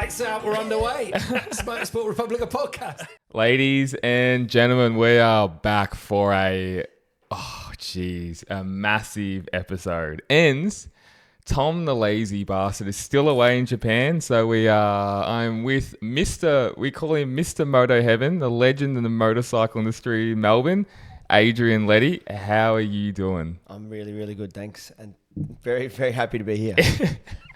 Lights out, we're underway. Motorsport Republica podcast. Ladies and gentlemen, we are back for a massive episode. Ends. Tom the lazy bastard is still away in Japan, so I'm with we call him Mr. MotoHeaven, the legend in the motorcycle industry in Melbourne, Adrian Letty. How are you doing? I'm really, really good, thanks, and very, very happy to be here.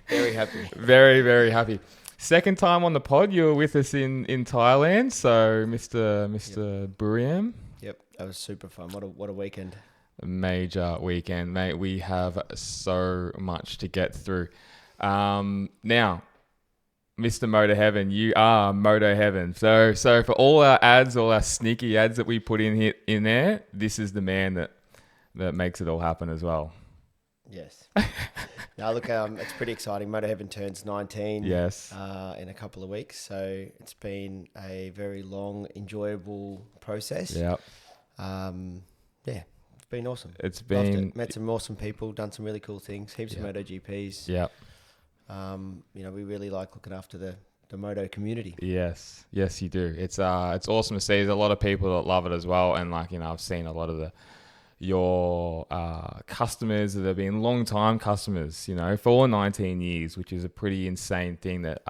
Very happy. Very, very happy. Second time on the pod, you were with us in Thailand, so Mr. Buriam. Yep, that was super fun. What a weekend. Major weekend, mate. We have so much to get through. Now, Mr. MotoHeaven, you are MotoHeaven. So for all our ads, all our sneaky ads that we put in there, this is the man that makes it all happen as well. Yes. Now look, it's pretty exciting. MotoHeaven turns 19. Yes. In a couple of weeks, so it's been a very long, enjoyable process. Yep. It's been awesome. It's been met some awesome people, done some really cool things, heaps of MotoGPs. Yep. We really like looking after the Moto community. Yes, you do. It's awesome to see. There's a lot of people that love it as well, and I've seen a lot of your customers that have been long time customers, for 19 years, which is a pretty insane thing that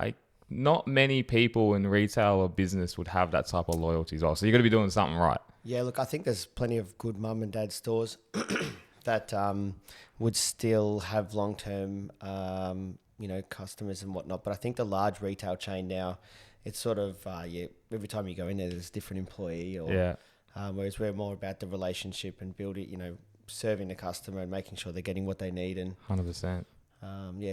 not many people in retail or business would have that type of loyalty as well. So you got to be doing something right. Yeah, look, I think there's plenty of good mum and dad stores that would still have long-term, customers and whatnot. But I think the large retail chain now, it's sort of, every time you go in there's a different employee. Whereas we're more about the relationship and building, serving the customer and making sure they're getting what they need. And 100%.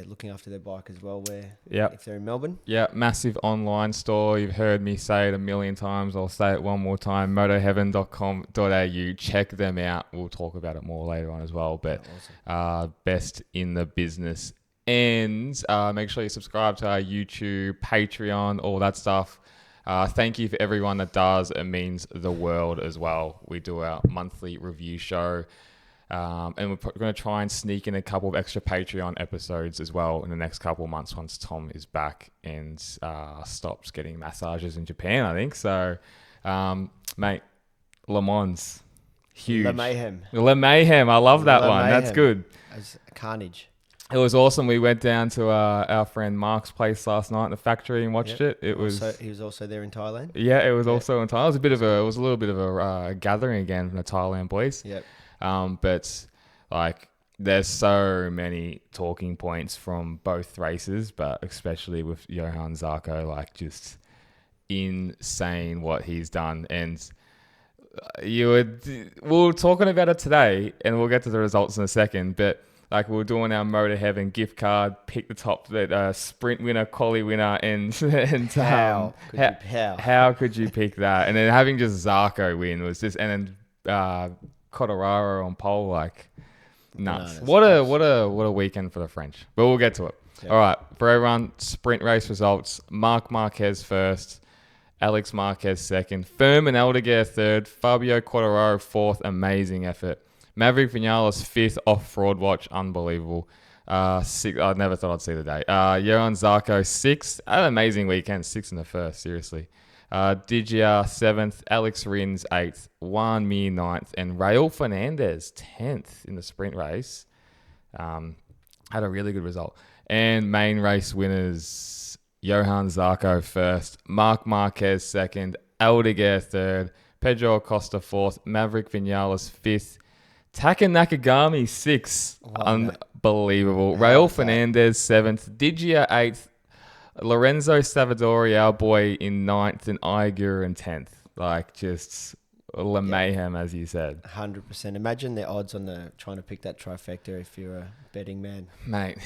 Looking after their bike as well, if they're in Melbourne. Yeah, massive online store. You've heard me say it a million times. I'll say it one more time. motoheaven.com.au. Check them out. We'll talk about it more later on as well. But awesome. Best in the business. And make sure you subscribe to our YouTube, Patreon, all that stuff. Thank you for everyone that does. It means the world as well. We do our monthly review show. And we're going to try and sneak in a couple of extra Patreon episodes as well in the next couple of months once Tom is back and stops getting massages in Japan, I think. So, mate, Le Mans, huge. Le Mayhem. I love that one. Mayhem. That's good. It was carnage. It was awesome. We went down to our friend Marc's place last night in the factory and watched it. He was also there in Thailand. Yeah, it was also in Thailand. It was a little bit of a gathering again from the Thailand boys. Yep. But there's so many talking points from both races, but especially with Johann Zarco, just insane what he's done. And we were talking about it today, and we'll get to the results in a second, but we were doing our MotoHeaven gift card, pick the top sprint winner, quali winner, and how could you pick that? And then having just Zarco win was just, and then Quartararo on pole, nuts. What a weekend for the French. But we'll get to it. Yep. All right, for everyone, sprint race results: Marc Marquez first, Alex Marquez second, Fermin Aldeguer third, Fabio Quartararo fourth. Amazing effort. Maverick Vinales fifth off fraud watch, unbelievable. Sixth, I never thought I'd see the day. Johann Zarco sixth, an amazing weekend, sixth in the first, seriously. Digia 7th, Alex Rins 8th, Juan Mir 9th, and Raul Fernandez 10th in the sprint race. Had a really good result. And main race winners, Johann Zarco first, Marc Marquez second, Aldeguer third, Pedro Acosta 4th, Maverick Vinales 5th, Taka Nakagami 6th. Unbelievable. Raul Fernandez 7th, Digia 8th, Lorenzo Savadori, our boy, in 9th, and Iger in 10th. Just mayhem, as you said. 100%. Imagine the odds on trying to pick that trifecta if you're a betting man. Mate,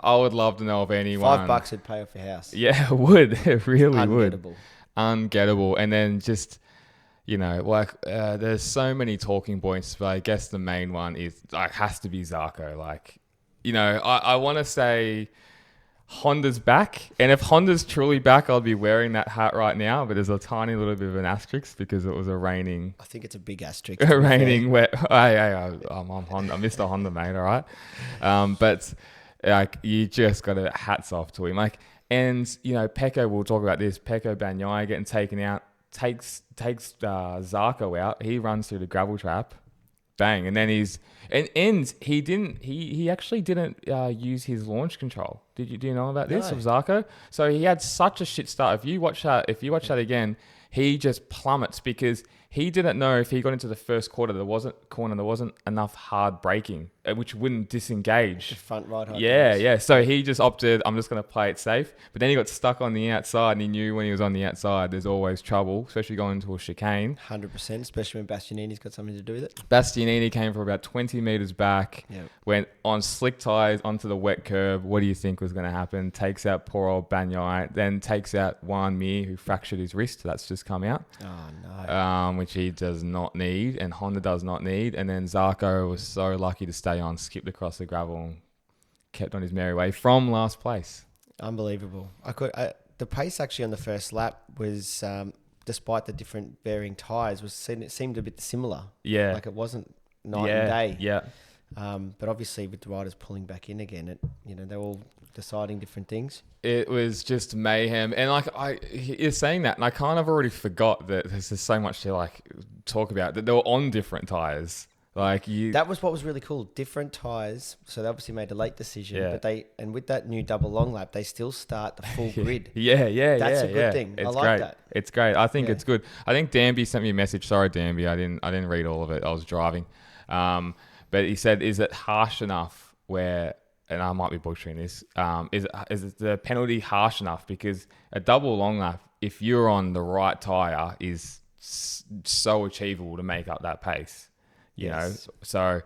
I would love to know if anyone... $5 would pay off your house. Yeah, it would. It really would. Ungettable. And then just, there's so many talking points, but I guess the main one is, has to be Zarco. I want to say... Honda's back, and if Honda's truly back, I'll be wearing that hat right now, but there's a tiny little bit of an asterisk because it was a raining... I think it's a big asterisk. Raining wet... I'm Honda. I'm Mr. Honda, mate, all right? But you just got to hats off to him. And, you know, Pecco, we'll talk about this. Pecco Bagnaia getting taken out, takes Zarco out. He runs through the gravel trap. Bang. And then he actually didn't use his launch control. Do you know about this of Zarco? So he had such a shit start. If you watch that again, he just plummets because he didn't know if he got into the first corner, there wasn't enough hard braking, which wouldn't disengage. The front right hand. Yeah. So he just opted, I'm just going to play it safe. But then he got stuck on the outside, and he knew when he was on the outside, there's always trouble, especially going into a chicane. 100%, especially when Bastianini's got something to do with it. Bastianini came from about 20 meters back, went on slick tires onto the wet curb. What do you think was going to happen? Takes out poor old Bagnaia, then takes out Johann Mir, who fractured his wrist. That's just come out. Oh, no. Which he does not need, and Honda does not need. And then Zarco was so lucky to stay on, skipped across the gravel, and kept on his merry way from last place. Unbelievable. The pace actually on the first lap was, despite the different varying tyres, it seemed a bit similar. Yeah. Like it wasn't night and day. Yeah. But obviously with the riders pulling back in again, they're all deciding different things. It was just mayhem. And you're saying that, and I kind of already forgot that there's just so much to talk about, that they were on different tyres. That was what was really cool. Different tyres. So they obviously made a late decision, but with that new double long lap, they still start the full grid. That's a good thing. It's I like great. that. It's great. I think it's good. I think Danby sent me a message. Sorry, Danby, I didn't read all of it. I was driving. But he said, is it harsh enough where, and I might be butchering this, is the penalty harsh enough? Because a double long lap, if you're on the right tyre, is so achievable to make up that pace. You know, so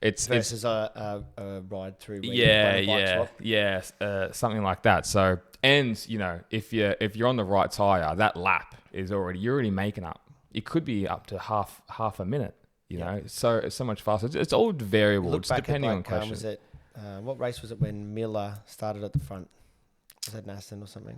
it's versus a ride through. Something like that. So, and you know, if you're on the right tyre, that lap is you're already making up. It could be up to half a minute. You know, so much faster. It's all variable. It's depending on question. Was it what race was it when Miller started at the front? Was that Aston or something?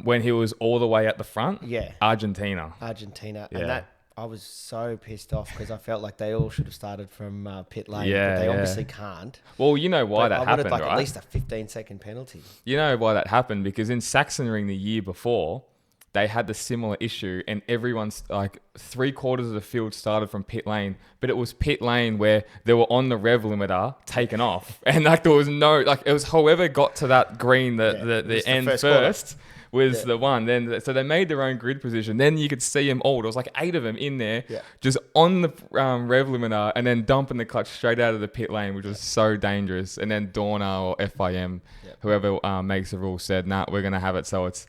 When he was all the way at the front. Yeah, Argentina, and that. I was so pissed off because I felt like they all should have started from pit lane, but they obviously can't. Well, you know why that happened, right? At least a 15-second penalty. You know why that happened? Because in Sachsenring the year before, they had the similar issue, and everyone's 3/4 of the field started from pit lane, but it was pit lane where they were on the rev limiter taken off, and there was no it was whoever got to that green the end first. Was the one. Then so they made their own grid position. Then you could see them all. There was 8 of them in there, just on the rev limiter, and then dumping the clutch straight out of the pit lane, which was so dangerous. And then Dorna or FIM, whoever makes the rule, said, "Nah, we're gonna have it so it's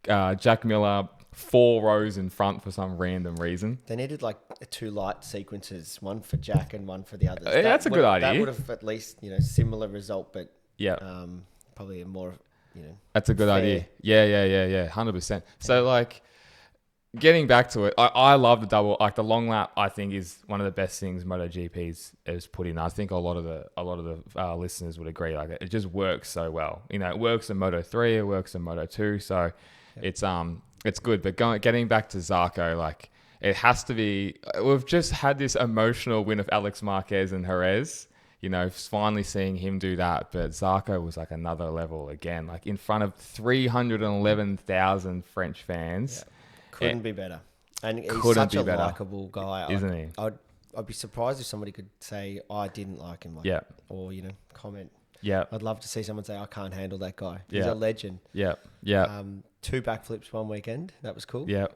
Jack Miller 4 rows in front for some random reason." They needed 2 light sequences, one for Jack and one for the others. That's a good idea. That would have at least similar result, but probably a more. That's a good idea. Yeah. 100%. So getting back to it, I love the double, the long lap. I think is one of the best things MotoGP has put in. I think a lot of the listeners would agree. It just works so well. It works in Moto3, it works in Moto2. So it's good. But getting back to Zarco, it has to be. We've just had this emotional win of Alex Marquez and Jerez. Finally seeing him do that. But Zarco was another level again, in front of 311,000 French fans. Yeah. Couldn't be better. And he's such a likable guy. Isn't he? I'd be surprised if somebody could say, I didn't like him. Or, comment. Yeah. I'd love to see someone say, I can't handle that guy. He's a legend. Yeah. 2 backflips one weekend. That was cool. Yeah.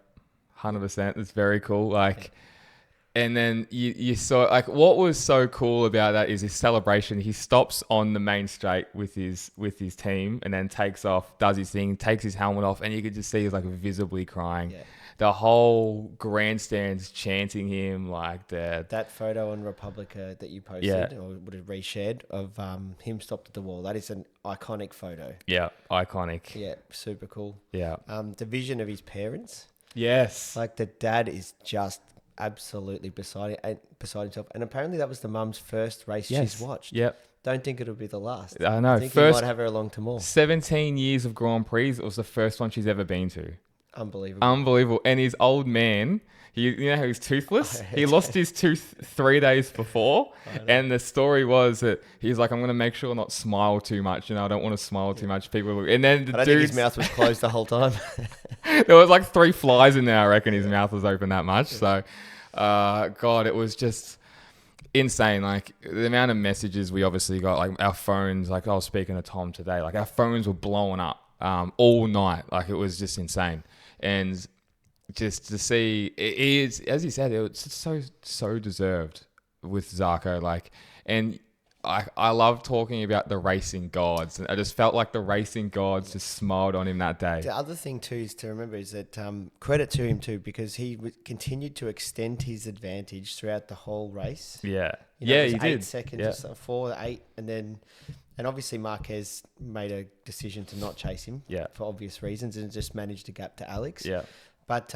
100%. It's very cool. And then you saw what was so cool about that is his celebration. He stops on the main straight with his team and then takes off, does his thing, takes his helmet off, and you could just see he's visibly crying. Yeah. The whole grandstand's chanting him that photo on Republica that you posted or would have reshared of him stopped at the wall. That is an iconic photo. Yeah, iconic. Yeah, super cool. Yeah. The vision of his parents. Yes. The dad is just absolutely beside himself, and apparently that was the mum's first race she's watched. Yep. Don't think it'll be the last. I know. I think he might have her along to more. 17 years of Grand Prix. It was the first one she's ever been to. Unbelievable. Unbelievable. And his old man, you know how he's toothless? He lost his tooth 3 days before. And the story was that he's like, I'm going to make sure not smile too much. I don't want to smile too much. People look. And then I don't think his mouth was closed the whole time. There was like 3 flies in there. I reckon his mouth was open that much. So, God, it was just insane. Like the amount of messages we obviously got, like our phones, like I was speaking to Tom today, like our phones were blowing up all night. Like it was just insane. And just to see, it is, as you said, it's so deserved with Zarco. Like, and I love talking about the racing gods. And I just felt like the racing gods just smiled on him that day. The other thing too is to remember is that credit to him too, because he continued to extend his advantage throughout the whole race. Yeah. He did. 8 seconds or so, 4, 8, and obviously Marquez made a decision to not chase him for obvious reasons and just managed to gap to Alex. Yeah. But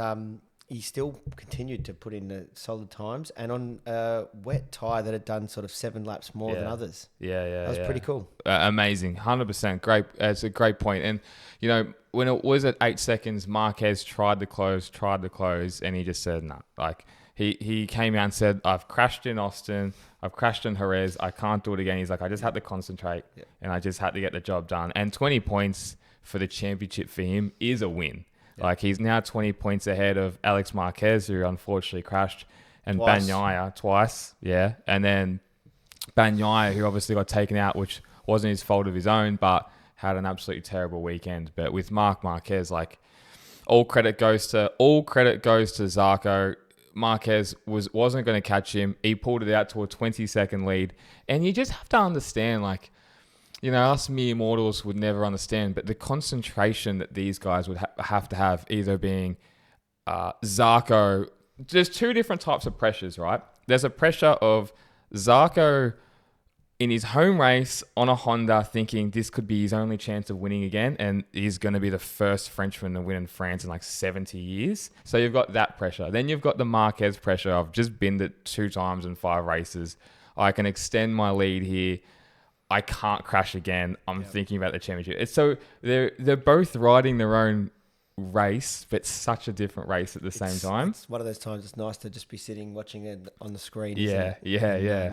he still continued to put in the solid times, and on a wet tyre that had done sort of 7 laps more than others. Yeah. That was pretty cool. Amazing. 100%. Great. It's a great point. And, when it was at 8 seconds, Marquez tried to close, and he just said, no. Like, he came out and said, I've crashed in Austin. I've crashed in Jerez. I can't do it again. He's like, I just had to concentrate, and I just had to get the job done. And 20 points for the championship for him is a win. Like, he's now 20 points ahead of Alex Marquez, who unfortunately crashed, and Bagnaia twice. Yeah. And then Bagnaia, who obviously got taken out, which wasn't his fault of his own, but had an absolutely terrible weekend. But with Marc Marquez, like, all credit goes to Zarco. Marquez wasn't going to catch him. He pulled it out to a 20-second lead. And you just have to understand, like, us mere mortals would never understand, but the concentration that these guys would have to have, either being Zarco, there's 2 different types of pressures, right? There's a pressure of Zarco in his home race on a Honda thinking this could be his only chance of winning again, and he's going to be the first Frenchman to win in France in like 70 years. So you've got that pressure. Then you've got the Marquez pressure. I've just binned it 2 times in 5 races. I can extend my lead here. I can't crash again. I'm thinking about the championship. It's so they're both riding their own race, but such a different race at the same time. It's one of those times it's nice to just be sitting watching it on the screen. Yeah.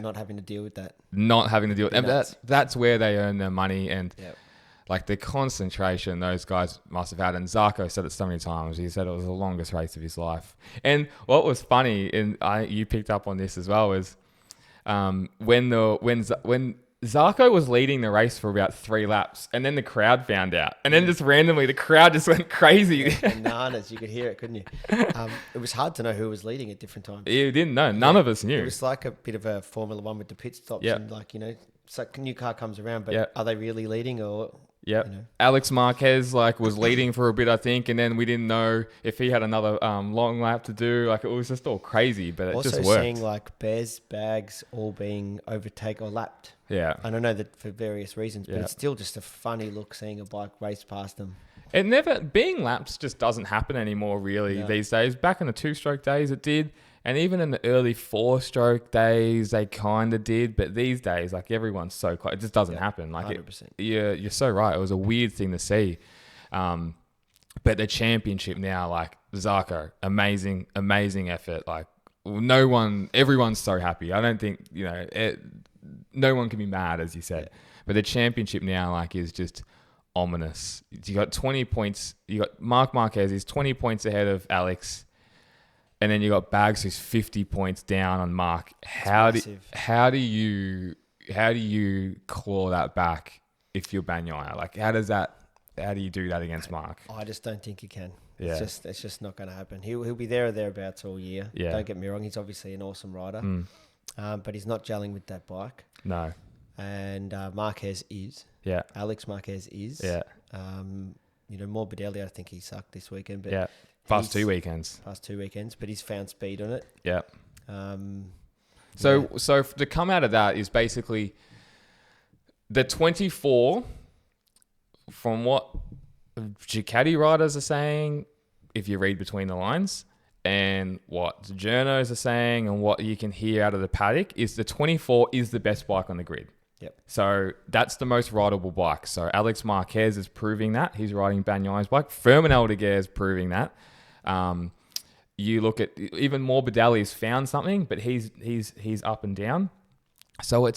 Not having to deal with that. And that's where they earn their money, and like the concentration those guys must have had. And Zarco said it so many times. He said it was the longest race of his life. And what was funny, and you picked up on this as well, is when Zarco was leading the race for about 3 laps, and then the crowd found out. And then just randomly, the crowd just went crazy. Bananas. You could hear it, couldn't you? It was hard to know who was leading at different times. You didn't know. None of us knew. It was like a bit of a Formula One with the pit stops. And like, it's like a new car comes around, but are they really leading or... Yeah, Alex Marquez was leading for a bit, I think, and then we didn't know if he had another long lap to do. Like, it was just all crazy, but it also just worked. Seeing like Bears bags all being overtaken or lapped. Yeah, I don't know that for various reasons, but it's still just a funny look seeing a bike race past them. It never being laps just doesn't happen anymore really these days. Back in the 2-stroke days, it did. And even in the early 4-stroke days, they kind of did. But these days, like, everyone's so close. It just doesn't happen. Like, 100%. You're so right. It was a weird thing to see. But the championship now, like, Zarco, amazing effort. Like, everyone's so happy. I don't think, no one can be mad, as you said. Yeah. But the championship now, like, is just ominous. You got 20 points. You got Marc Marquez, he's 20 points ahead of Alex. And then you got Bags, who's 50 points down on Marc. How do you claw that back if you're Bagnaia? Like, how do you do that against Marc? I just don't think you can. Yeah. It's just not going to happen. He'll be there or thereabouts all year. Yeah. Don't get me wrong. He's obviously an awesome rider, but he's not gelling with that bike. No. And Marquez is. Yeah. Alex Marquez is. Yeah. Morbidelli, I think he sucked this weekend, but past 2 weekends, but he's found speed on it. Yeah. So to come out of that is basically the 24, from what Ducati riders are saying, if you read between the lines, and what the journos are saying, and what you can hear out of the paddock, is the 24 is the best bike on the grid. Yep. So that's the most rideable bike. So Alex Marquez is proving that. He's riding Bagnaya's bike. Fermin Aldeguer is proving that. You look at even Morbidelli's found something, but he's up and down. So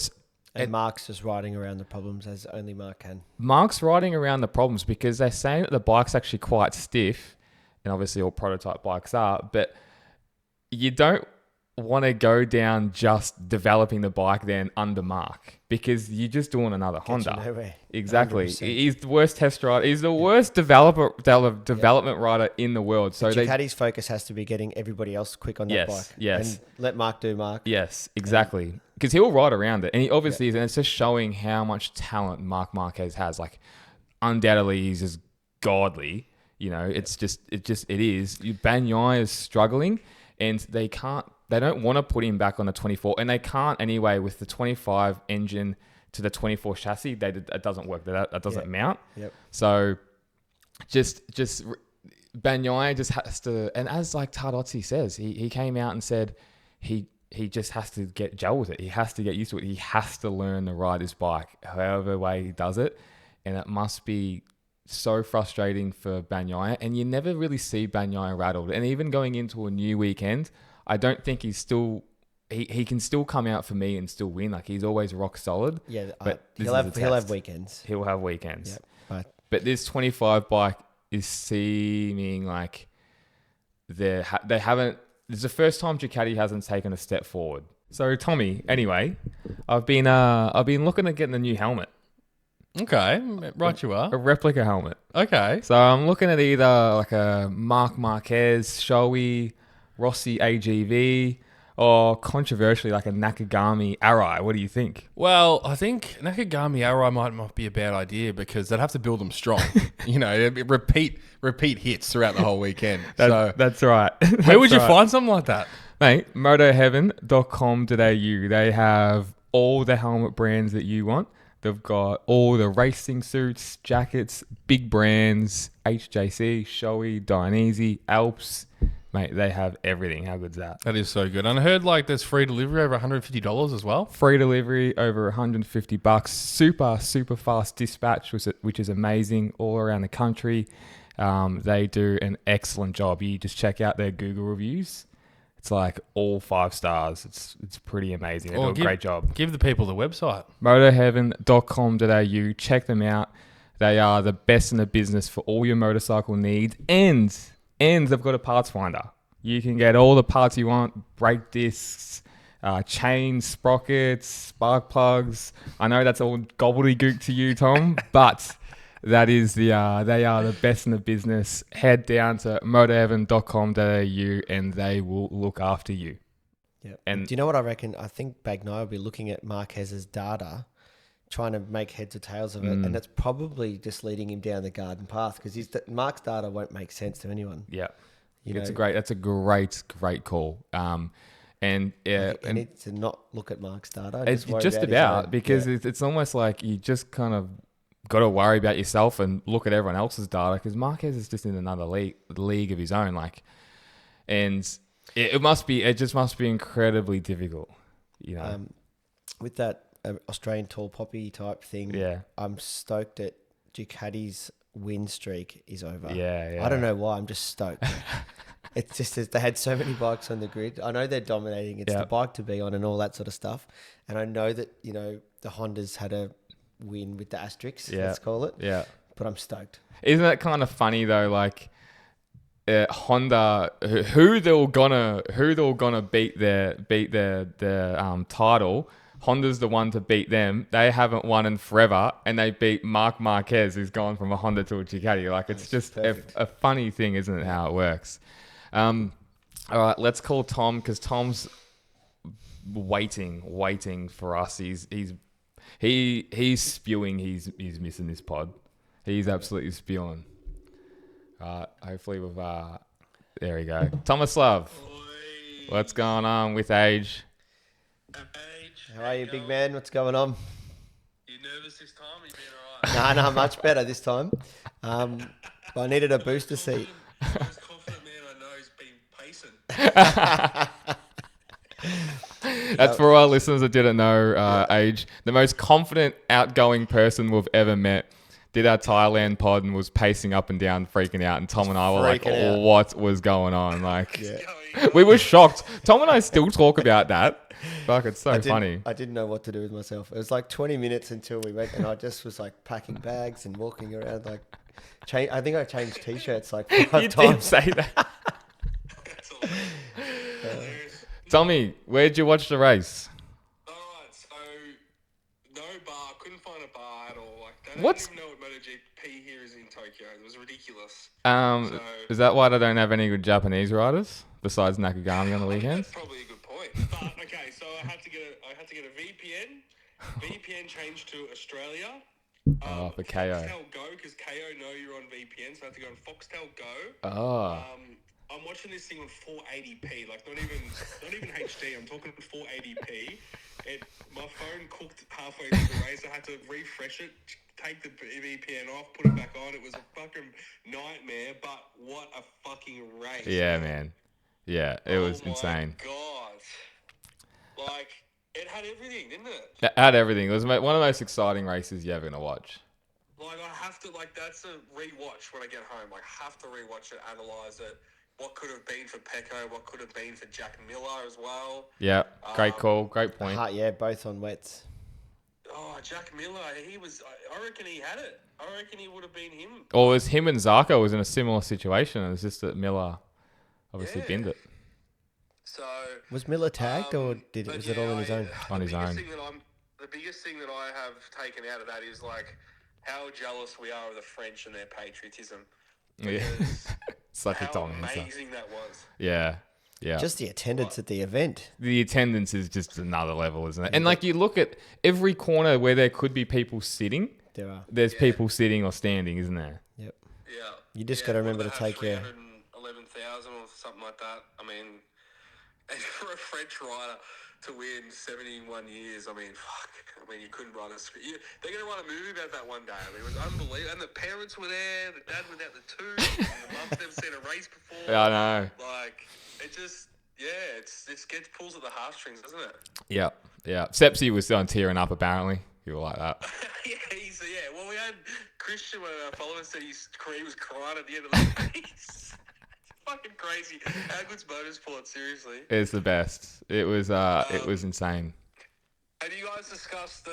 And Marc's just riding around the problems as only Marc can. Marc's riding around the problems because they're saying that the bike's actually quite stiff, and obviously all prototype bikes are, but you don't want to go down just developing the bike then under Marc because you're just doing another Honda. Nowhere. Exactly. 100%. He's the worst test rider. He's the worst development rider in the world. So Ducati's focus has to be getting everybody else quick on that bike. Yes. And let Marc do Marc. Yes, exactly. Because he'll ride around it. And he obviously is. And it's just showing how much talent Marc Marquez has. Like, undoubtedly, he's just godly. You know, it is. Bagnaia is struggling and they don't want to put him back on the 24. And they can't anyway with the 25 engine to the 24 chassis. It doesn't work. That doesn't mount. Yep. So just Bagnaia just has to, and as like Tardozzi says, he came out and said he just has to get gel with it. He has to get used to it. He has to learn to ride his bike, however way he does it. And it must be so frustrating for Bagnaia. And you never really see Bagnaia rattled. And even going into a new weekend, I don't think he's still... He can still come out for me and still win. Like, he's always rock solid. Yeah, but he'll have weekends. He'll have weekends. Yep. But this 25 bike is seeming like they haven't... This is the first time Ducati hasn't taken a step forward. So, Tommy, anyway, I've been looking at getting a new helmet. Okay, right you are. A replica helmet. Okay. So I'm looking at either like a Marc Marquez, Shoei, Rossi AGV, or controversially like a Nakagami Arai. What do you think? Well, I think Nakagami Arai might be a bad idea because they'd have to build them strong. You know, repeat hits throughout the whole weekend. That's right. Where would you find something like that? Mate, MotoHeaven.com.au. They have all the helmet brands that you want. They've got all the racing suits, jackets, big brands, HJC, Shoei, Dainese, Alps. Mate, they have everything. How good's that? That is so good. And I heard like there's free delivery over $150 as well. Free delivery over $150. Super fast dispatch, which is amazing all around the country. They do an excellent job. You just check out their Google reviews. It's like all 5 stars. It's pretty amazing. They do a great job. Give the people the website. MotoHeaven.com.au. Check them out. They are the best in the business for all your motorcycle needs. And they've got a parts finder. You can get all the parts you want. Brake discs, chains, sprockets, spark plugs. I know that's all gobbledygook to you, Tom, but... they are the best in the business. Head down to motoheaven.com.au and they will look after you. Yeah. And do you know what I reckon? I think Bagnaia will be looking at Marquez's data, trying to make heads or tails of it, and that's probably just leading him down the garden path because Marc's data won't make sense to anyone. Yeah, that's a great call. And he needs to not look at Marc's data. It's it's almost like you just kind of got to worry about yourself and look at everyone else's data because Marquez is just in another league of his own. Like, and it just must be incredibly difficult, you know. With that Australian tall poppy type thing, I'm stoked that Ducati's win streak is over. Yeah. I don't know why. I'm just stoked. It's just that they had so many bikes on the grid. I know they're dominating. It's the bike to be on and all that sort of stuff. And I know that, you know, the Hondas had a win with the asterisks, let's call it. Yeah. But I'm stoked. Isn't that kind of funny though? Like Honda, who they were gonna beat their title. Honda's the one to beat them. They haven't won in forever, and they beat Marc Marquez, who's gone from a Honda to a Ducati. Like, it's just a funny thing, isn't it, how it works? All right, let's call Tom, because Tom's waiting for us. He's spewing. He's missing this pod. He's absolutely spewing. Hopefully we've there we go. Thomas Love, what's going on with Age? How are you, big man? What's going on? You nervous this time? You been alright? No, much better this time. But I needed a booster seat. The most confident man I know has been pacing. That's for our listeners that didn't know age. The most confident, outgoing person we've ever met did our Thailand pod and was pacing up and down, freaking out. And Tom and I were like, Freaking out. what was going on? Like, we were shocked. Tom and I still talk about that. Fuck, it's so funny. I didn't know what to do with myself. It was like 20 minutes until we went, and I just was like packing bags and walking around. Like, I think I changed t-shirts like 5 You times. did say that. That's all. Hilarious. Tommy, where'd you watch the race? Alright, so no bar, couldn't find a bar at all. Like, they don't What's- even know what MotoGP here is in Tokyo. It was ridiculous. Is that why they don't have any good Japanese riders besides Nakagami on the I think weekends? that's probably a good point. But okay, so I had to get a VPN. VPN changed to Australia. For KO. Foxtel Go, because KO know you're on VPN, so I have to go on Foxtel Go. Oh. I'm watching this thing on 480p, like not even HD. I'm talking 480p. My phone cooked halfway through the race. I had to refresh it, take the VPN off, put it back on. It was a fucking nightmare. But what a fucking race! Yeah, man. Yeah, it was insane. God, like it had everything, didn't it? It had everything. It was one of the most exciting races you're ever going to watch. Like I have to, like that's a rewatch when I get home. Like have to rewatch it, analyze it. What could have been for Pecco? What could have been for Jack Miller as well? Yeah, great call. Great point. Yeah, both on wets. Oh, Jack Miller, he was. I reckon he had it. I reckon he would have been him. Or it was him and Zarco was in a similar situation. It was just that Miller obviously Yeah. binned it. So Was Miller tagged or but was it all on his own? On his own. The biggest thing that I have taken out of that is like how jealous we are of the French and their patriotism. Yeah. Because Such a how Tom answer. amazing that was. Yeah. Yeah. Just the attendance at the event. The attendance is just another level, isn't it? And like you look at every corner where there could be people sitting, There are. there's people sitting or standing, isn't there? Yep. Yeah. You just gotta remember to take your- 311,000 or something like that. I mean, and for a French rider to win 71 years, I mean, fuck. I mean, you couldn't write a script. They're going to write a movie about that one day. I mean, it was unbelievable. And the parents were there. The dad was out the tooth. The mum's never seen a race before. Yeah, I know. Like, it just, yeah, it gets pulls at the heartstrings, doesn't it? Yeah. Yeah. Sepsi was tearing up, apparently. You were like that. Yeah. Well, we had Christian, one of our followers, said he was crying at the end of the race. Fucking crazy. How good's Motorsport, seriously? It's the best. It was insane. Have you guys discussed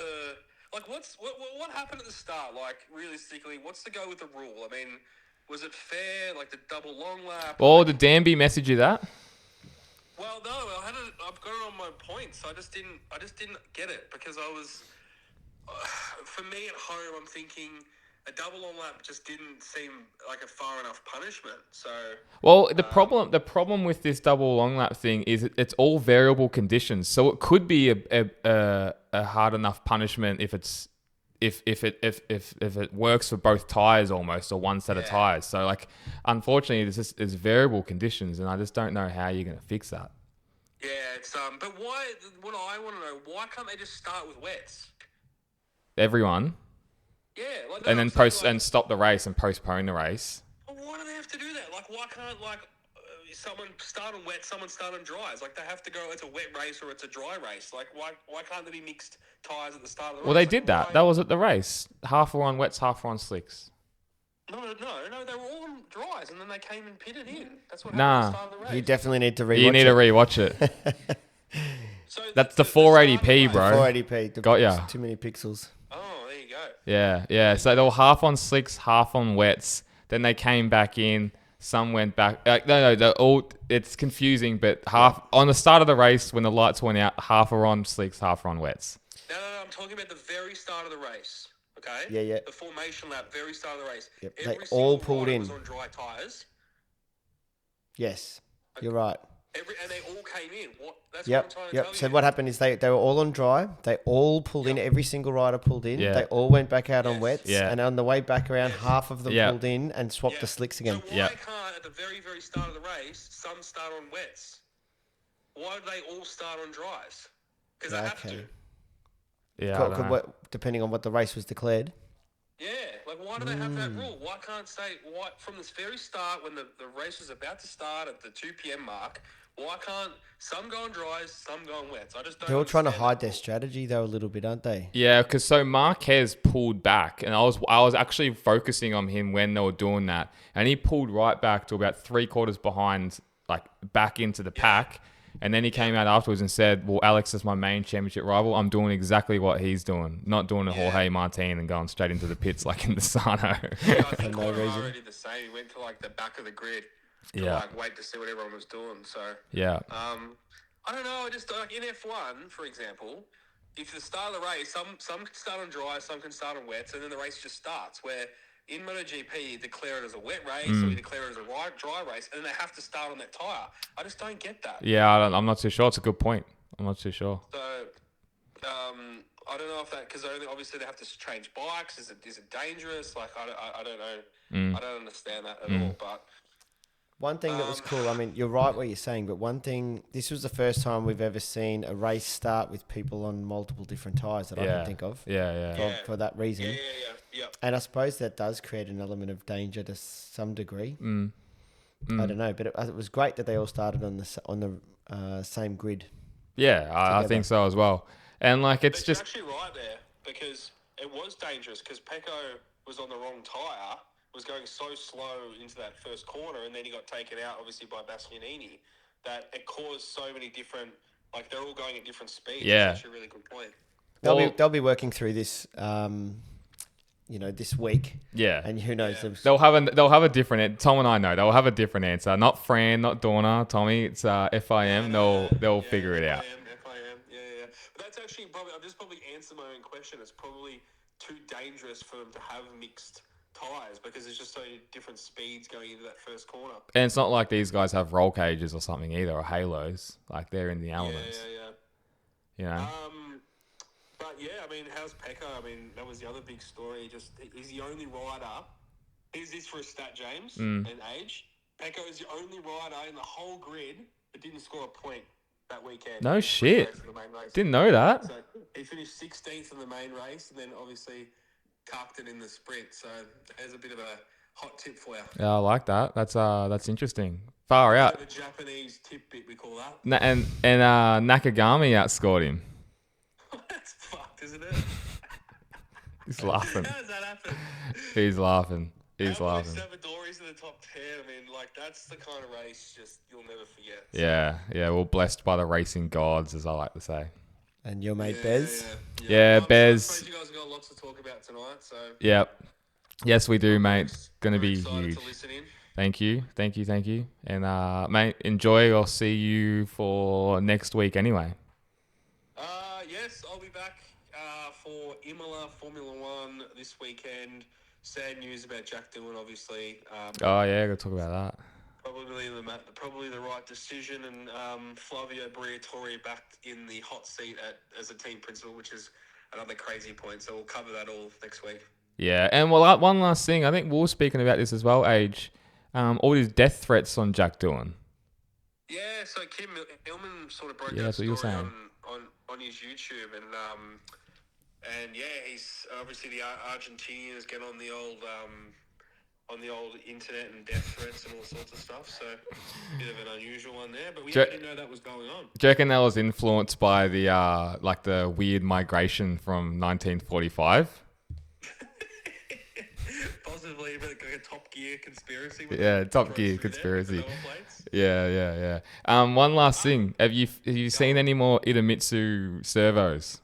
what happened at the start? Like, realistically, what's the go with the rule? I mean, was it fair? Like the double long lap? Oh, did Danby message you that? Well, no, I've got it on my points. I just didn't get it because I was, for me at home, I'm thinking a double long lap just didn't seem like a far enough punishment. So, Well, the problem with this double long lap thing is it's all variable conditions. So it could be a hard enough punishment if it works for both tires almost, or one set of tires. So like, unfortunately, it's variable conditions, and I just don't know how you're going to fix that. yeah, it's but why? What I want to know, why can't they just start with wets? Everyone, Yeah, like and then I'm saying, like, and stop the race and postpone the race. well, why do they have to do that? Like, why can't someone start on wet, someone start on dries? Like, they have to go. It's a wet race or it's a dry race. Like, why can't there be mixed tires at the start of the race? Well, they Like, did that. why- That was at the race. Half were on wets, half were on slicks. No, they were all on dries, and then they came and pitted in. That's what Nah. happened at the start of the race. You definitely need to rewatch You need to it. rewatch it. So That's the start of 480p, race- bro. 480p. Got ya. Too many pixels. Oh, there you go. Yeah. So they were half on slicks, half on wets. Then they came back in. Some went back. No, they're all. It's confusing, but half on the start of the race when the lights went out, half are on slicks, half are on wets. No, I'm talking about the very start of the race. Okay. Yeah. The formation lap, very start of the race. Yep, they Every all single pulled rider in. was on dry tires. Yes, you're right. And they all came in. That's what I'm Yep. trying to tell So you. what happened is they were all on dry. They all pulled in. Every single rider pulled in. Yeah. They all went back out on Yes. wets. Yeah. And on the way back around, half of them Yeah. pulled in and swapped the slicks again. So why Yeah. can't at the very, very start of the race, some start on wets? Why do they all start on dries? Because they have to. Yeah. I don't know. Depending on what the race was declared. Yeah, like why do they have that rule? Why can't say from this very start when the race was about to start at the 2 p.m. mark? Why can't some go on dries, some go on wets? I just don't. They're all trying to understand hide that their rule. strategy though a little bit, aren't they? Yeah, because so Marquez pulled back, and I was actually focusing on him when they were doing that, and he pulled right back to about 3/4 behind, like back into the pack, and then he came out afterwards and said, "Well, Alex is my main championship rival. I'm doing exactly what he's doing, not doing a Jorge Martin and going straight into the pits like in the Sano." Yeah, I think no reason. Quartararo did the same. He went to like the back of the grid to Yeah. like wait to see what everyone was doing. So Yeah. I don't know. I just like in F1, for example, if the start of the race, some can start on dry, some can start on wets, and then the race just starts. Where in MotoGP, you declare it as a wet race or you declare it as a dry race, and then they have to start on that tyre. I just don't get that. Yeah, I'm not too sure. It's a good point. I'm not too sure. So I don't know if that because obviously they have to change bikes. Is it dangerous? Like I don't know. I don't understand that at all. But One thing that was cool, I mean, you're right what you're saying, but one thing, this was the first time we've ever seen a race start with people on multiple different tyres that I can think of. Yeah. For that reason. Yeah. And I suppose that does create an element of danger to some degree. I don't know, but it was great that they all started on the same grid. Yeah, I think so as well. And like, it's But just you're actually right there because it was dangerous because Pecco was on the wrong tyre, was going so slow into that first corner, and then he got taken out, obviously, by Bastianini, that it caused so many different, like, they're all going at different speeds. Yeah. That's actually a really good point. They'll be working through this, this week. yeah. And who knows? They'll have a different. Tom and I know they'll have a different answer. Not Fran, not Dorna, Tommy. It's FIM. They'll figure it out. FIM, yeah. But that's actually I've just probably answered my own question. It's probably too dangerous for them to have mixed tyres because there's just so many different speeds going into that first corner. And it's not like these guys have roll cages or something either, or halos. Like they're in the elements. Yeah. You know. But yeah, I mean, how's Pecco? I mean, that was the other big story. Just he's the only rider. Here's this for a stat, James, and age. Pecco is the only rider in the whole grid that didn't score a point that weekend. No shit. The main race. Didn't know that. So he finished 16th in the main race, and then obviously cucked it in the sprint. So there's a bit of a hot tip for you. Yeah, I like that. That's interesting. Far out. The Japanese tip bit we call that. And Nakagami outscored him. That's fucked, isn't it? He's laughing. How does that happen? He's laughing. How many Salvadori's in the top 10? I mean, like, that's the kind of race just you'll never forget. Yeah. We're blessed by the racing gods, as I like to say. And your mate Bez. Yeah, Bez. I suppose you guys have got lots to talk about tonight, so Yep. Yes, we do, mate. It's going to we're be excited huge. to listen in. Thank you. And, mate, enjoy. I'll see you for next week anyway. Yes, I'll be back for Imola Formula One this weekend. Sad news about Jack Dillon, obviously. Oh, yeah, got to talk about that. Probably the right decision, and Flavio Briatore back in the hot seat as a team principal, which is another crazy point. So we'll cover that all next week. Yeah, and well, one last thing. I think we were speaking about this as well, Age. All these death threats on Jack Dillon. Yeah, so Kim Illman sort of broke Yeah, that that's what you were story saying. on his YouTube, and yeah, he's obviously the Argentinians get on the old internet and death threats and all sorts of stuff. So bit of an unusual one there, but we didn't know that was going on. Do you reckon that was influenced by the weird migration from 1945? Possibly, but like a Top Gear conspiracy. Yeah, Top Gear conspiracy. Yeah. One last thing. Have you seen any more Idemitsu servos?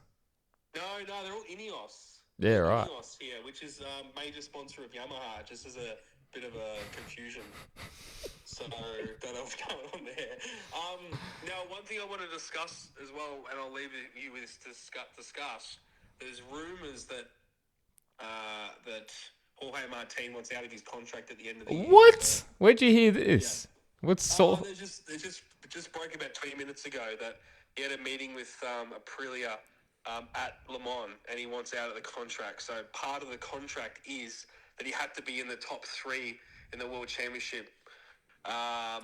No, they're all Ineos. Yeah, right. Ineos here, which is a major sponsor of Yamaha, just as a bit of a confusion. So, don't know what's going on there. Now, one thing I want to discuss as well, and I'll leave you with this to discuss. There's rumours that Jorge Martin wants out of his contract at the end of the year. What? So, Where'd you hear this? What's so? They just broke about 20 minutes ago that he had a meeting with Aprilia at Le Mans, and he wants out of the contract. So part of the contract is that he had to be in the top 3 in the World Championship by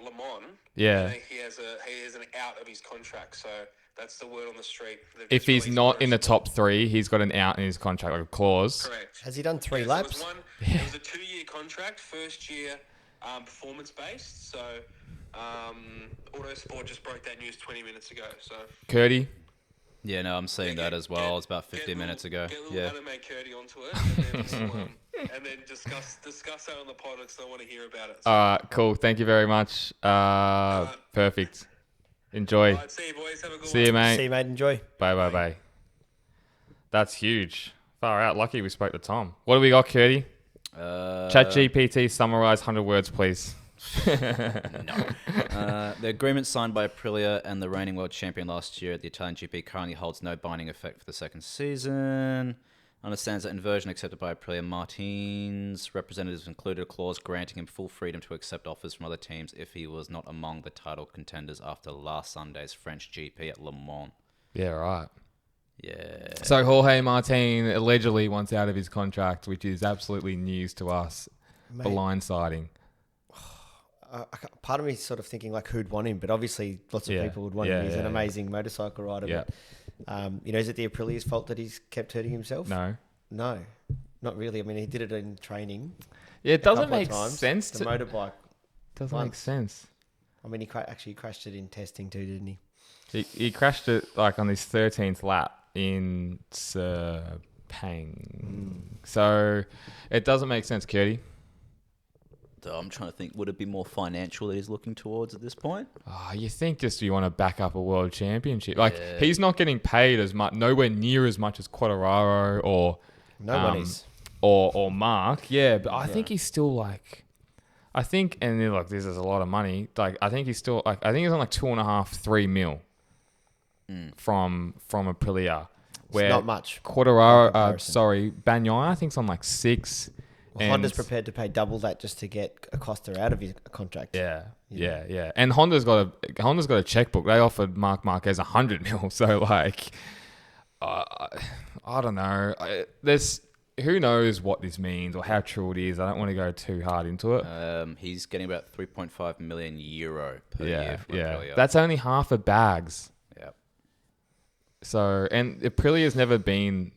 Le Mans. Yeah. And he has an out of his contract. So that's the word on the street. If he's not in the top 3, he's got an out in his contract, like a clause. Correct. Has he done 3 Yes, laps? It was a 2-year contract, first year performance based. So Autosport just broke that news 20 minutes ago. So Curdy. Yeah, no, I'm seeing that as well. It's about 15 minutes ago. Get little Yeah. anime Curdy onto it, and then discuss that on the pod because I want to hear about it. So, Cool. Thank you very much. Perfect. Enjoy. all right, see you boys. Have a good See one. you, mate. See you, mate. Enjoy. Bye. That's huge. Far out. Lucky we spoke to Tom. What do we got, Curdy? ChatGPT, summarize 100 words, please. The agreement signed by Aprilia and the reigning world champion last year at the Italian GP currently holds no binding effect for the second season. Understands that in version accepted by Aprilia, Martin's representatives included a clause granting him full freedom to accept offers from other teams if he was not among the title contenders after last Sunday's French GP at Le Mans. Yeah, right. Yeah. So Jorge Martin allegedly wants out of his contract, which is absolutely news to us. Mate. Blindsiding. Part of me is sort of thinking like who'd want him, but obviously lots of people would want him. He's an amazing motorcycle rider. Yeah. But, is it the Aprilia's fault that he's kept hurting himself? No, not really. I mean, he did it in training. Yeah, it doesn't couple of make times. sense. The motorbike. Doesn't make sense. I mean, he actually crashed it in testing too, didn't he? He crashed it like on his 13th lap in Sepang. So it doesn't make sense, Curdy. I'm trying to think, would it be more financial that he's looking towards at this point? Oh, you think just you want to back up a world championship? Like he's not getting paid as much, nowhere near as much as Quartararo or Nobody's. or Marc. Yeah, but I think he's still like, and then, look, this is a lot of money. Like I think he's still like, I think he's on like 2.5-3 mil from Aprilia. Where not much. Quartararo, comparison. Bagnaia, I think it's on like 6. Well, Honda's prepared to pay double that just to get Acosta out of his contract. Yeah. And Honda's got a checkbook. They offered Marc Marquez 100 mil. So like, I don't know. Who knows what this means or how true it is. I don't want to go too hard into it. He's getting about 3.5 million euro per year from Aprilia. That's only half a bags. Yep. So, and Aprilia's never been,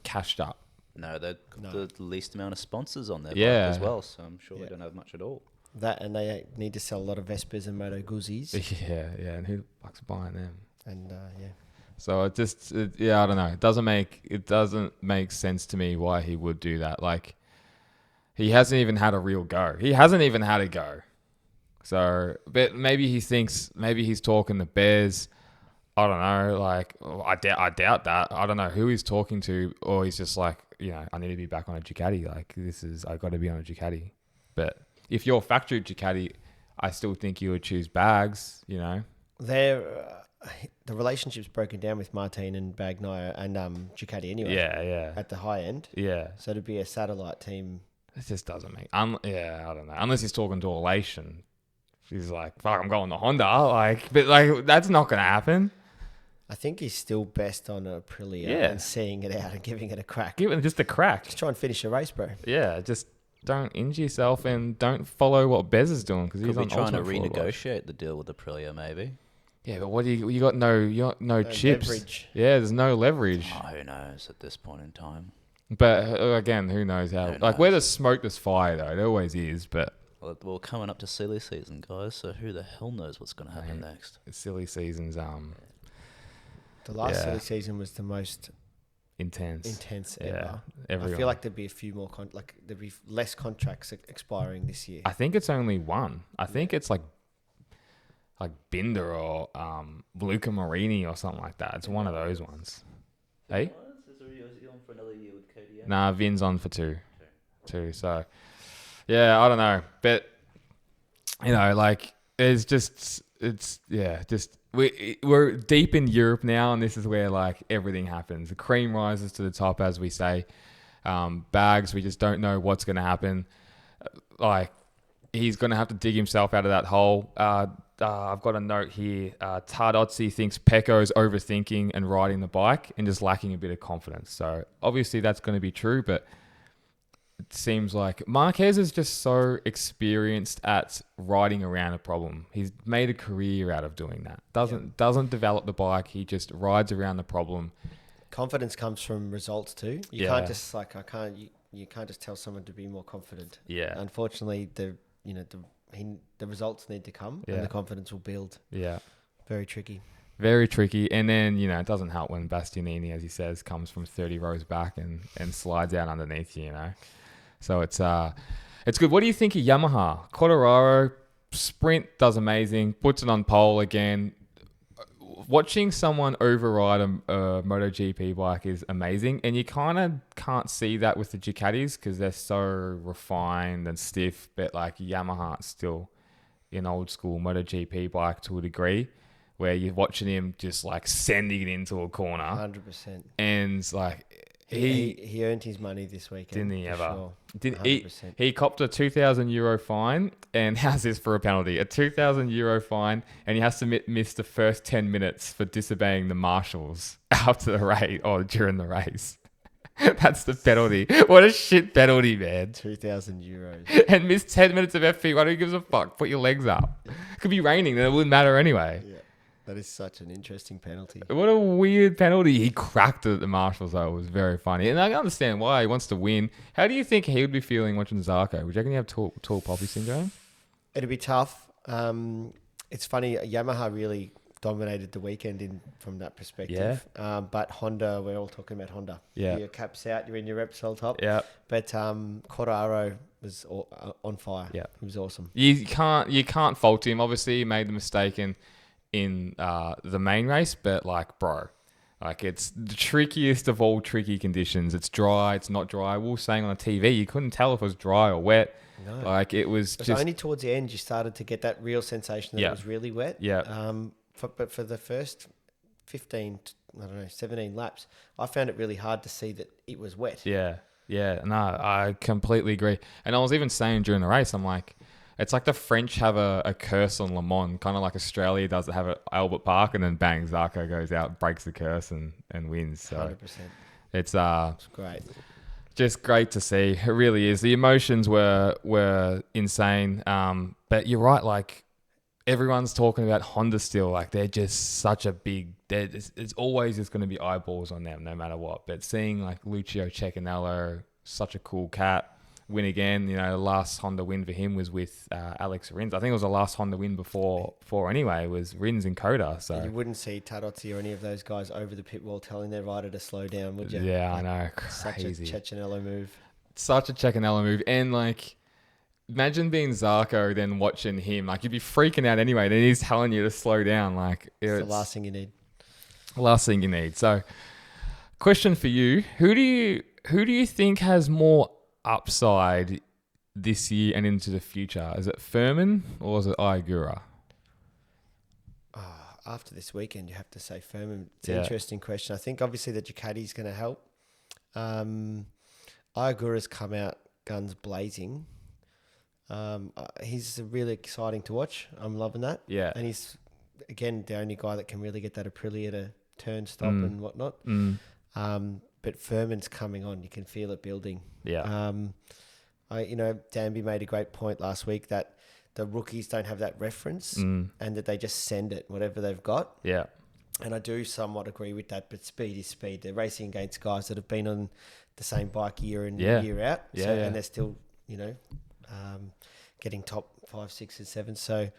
cashed up. No, they've got the least amount of sponsors on their bike Yeah. as well, so I'm sure they don't have much at all. That, and they need to sell a lot of Vespers and Moto Guzzi's. Yeah. And who the fuck's buying them? And So I don't know. It doesn't make sense to me why he would do that. Like, he hasn't even had a real go. He hasn't even had a go. So, but maybe he's talking to Bears. I don't know. Like, I doubt that. I don't know who he's talking to, or he's just like, I need to be back on a Ducati. Like, I got to be on a Ducati. But if you're factory Ducati, I still think you would choose bags. the relationship's broken down with Martin and Bagnaia and Ducati anyway. Yeah. At the high end. Yeah. So to be a satellite team. It just doesn't make. I don't know. Unless he's talking to Elation, he's like, "Fuck, I'm going to Honda." But that's not going to happen. I think he's still best on Aprilia and seeing it out and giving it a crack. Give it just a crack. Just try and finish a race, bro. Yeah, just don't injure yourself and don't follow what Bez is doing because he's Could be on trying to Ultimate Forward. renegotiate the deal with Aprilia, maybe. Yeah, but what do you got? No chips. Leverage. Yeah, there's no leverage. Oh, who knows at this point in time? But again, who knows how? Where there's smoke, there's fire, though. It always is. But Well, we're coming up to silly season, guys. So who the hell knows what's going to happen next? silly seasons, The last silly season was the most intense ever. Everyone. I feel like there'd be a few more there'd be less contracts expiring this year. I think it's only one. I think it's like Binder or Luca Marini or something like that. It's one of those ones. Hey? Nah, Vin's on for two. So, yeah, I don't know. But, we're deep in Europe now, and this is where, everything happens. The cream rises to the top, as we say. Bags, we just don't know what's going to happen. He's going to have to dig himself out of that hole. I've got a note here. Tardozzi thinks Pecco is overthinking and riding the bike and just lacking a bit of confidence. So obviously that's going to be true, but it seems like Marquez is just so experienced at riding around a problem. He's made a career out of doing that. Doesn't develop the bike. He just rides around the problem. Confidence comes from results too. You can't just you can't just tell someone to be more confident. Yeah. Unfortunately, the results need to come Yeah. and the confidence will build. Yeah. Very tricky. Very tricky. And then, it doesn't help when Bastianini, as he says, comes from 30 rows back and slides out underneath you, So it's good. What do you think of Yamaha? Quartararo, sprint does amazing, puts it on pole again. Watching someone override a MotoGP bike is amazing. And you kind of can't see that with the Ducatis because they're so refined and stiff. But like Yamaha's still an old school MotoGP bike to a degree, where you're watching him just like sending it into a corner. 100%. And like he earned his money this weekend. didn't he ever? Sure. Did 100%. he copped a €2,000 fine, and how's this for a penalty? A €2,000 fine, and he has to miss the first 10 minutes for disobeying the marshals after the race or during the race. That's the penalty. What a shit penalty, man. €2,000. And miss 10 minutes of FP1. Who gives a fuck? Put your legs up. It could be raining, then it wouldn't matter anyway. Yeah. That is such an interesting penalty. What a weird penalty. He cracked it at the marshals, though. It was very funny. And I can understand why. He wants to win. How do you think he would be feeling watching Zarco? Would you reckon he have tall poppy syndrome? It'd be tough. It's funny. Yamaha really dominated the weekend from that perspective. But Honda, we're all talking about Honda. Yeah. Your cap's out. You're in your Repsol top. Yeah. But Quartararo was on fire. Yeah. It was awesome. You can't fault him. Obviously, he made the mistake in the main race, but it's the trickiest of all tricky conditions. It's dry, it's not dry. We were saying on the TV, you couldn't tell if it was dry or wet. No. It was just only towards the end you started to get that real sensation that it was really wet. Yeah. But for the first 17 laps, I found it really hard to see that it was wet. Yeah. No, I completely agree. And I was even saying during the race, I'm like, it's like the French have a curse on Le Mans, kind of like Australia does have at Albert Park, and then bang, Zarco goes out, breaks the curse and wins. So 100%. it's Great. just great to see. It really is. The emotions were insane. But you're right, like everyone's talking about Honda still. Like they're just such a big. It's always just going to be eyeballs on them, no matter what. But seeing like Lucio Cecchinello, such a cool cat, win again. The last Honda win for him was with Alex Rins. I think it was the last Honda win before anyway, was Rins and Coda. So And you wouldn't see Tarozzi or any of those guys over the pit wall telling their rider to slow down, would you? Yeah, I know. Crazy. Such a Cecchinello move. Such a Cecchinello move. And like, imagine being Zarco, then watching him. Like, you'd be freaking out anyway. Then he's telling you to slow down. Like, it's the last thing you need. Last thing you need. So, question for you: Who do you think has more upside this year and into the future? Is it Furman or is it Iagura? After this weekend, you have to say Furman. It's an interesting question. I think obviously the Ducati's going to help. Iagura's come out guns blazing. He's really exciting to watch. I'm loving that. Yeah. And he's, again, the only guy that can really get that Aprilia to turn, stop and whatnot. But Furman's coming on. You can feel it building. Yeah. Danby made a great point last week that the rookies don't have that reference and that they just send it, whatever they've got. Yeah. And I do somewhat agree with that, but speed is speed. They're racing against guys that have been on the same bike year in, year out. And they're still, getting top 5, 6 and 7. So,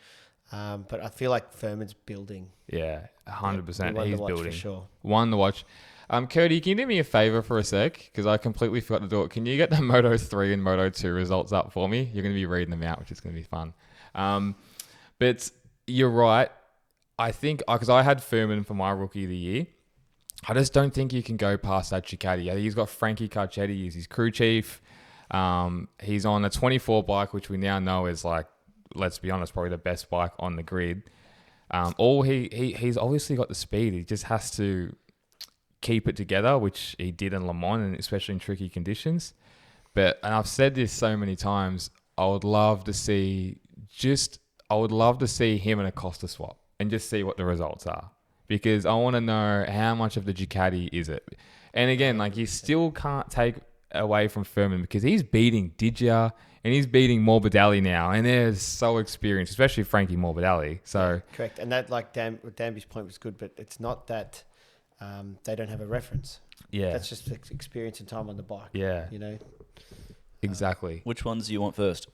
but I feel like Furman's building. Yeah, 100%. One He's to watch building. for sure. One to watch. Cody, can you do me a favor for a sec? Because I completely forgot to do it. Can you get the Moto 3 and Moto 2 results up for me? You're going to be reading them out, which is going to be fun. But you're right. I think, because I had Furman for my Rookie of the Year. I just don't think you can go past that Ducati. He's got Frankie Carcetti as his crew chief. He's on a 24 bike, which we now know is like, let's be honest, probably the best bike on the grid. He's obviously got the speed. He just has to keep it together, which he did in Le Mans, and especially in tricky conditions. And I've said this so many times, I would love to see him in a Costa swap and just see what the results are, because I want to know how much of the Ducati is it. And again, like, you still can't take away from Furman because he's beating Digia and he's beating Morbidelli now, and they're so experienced, especially Frankie Morbidelli. So correct, and that, like Danby's point was good, but it's not that they don't have a reference. Yeah, that's just experience and time on the bike. Yeah, you know, exactly. Which ones do you want first?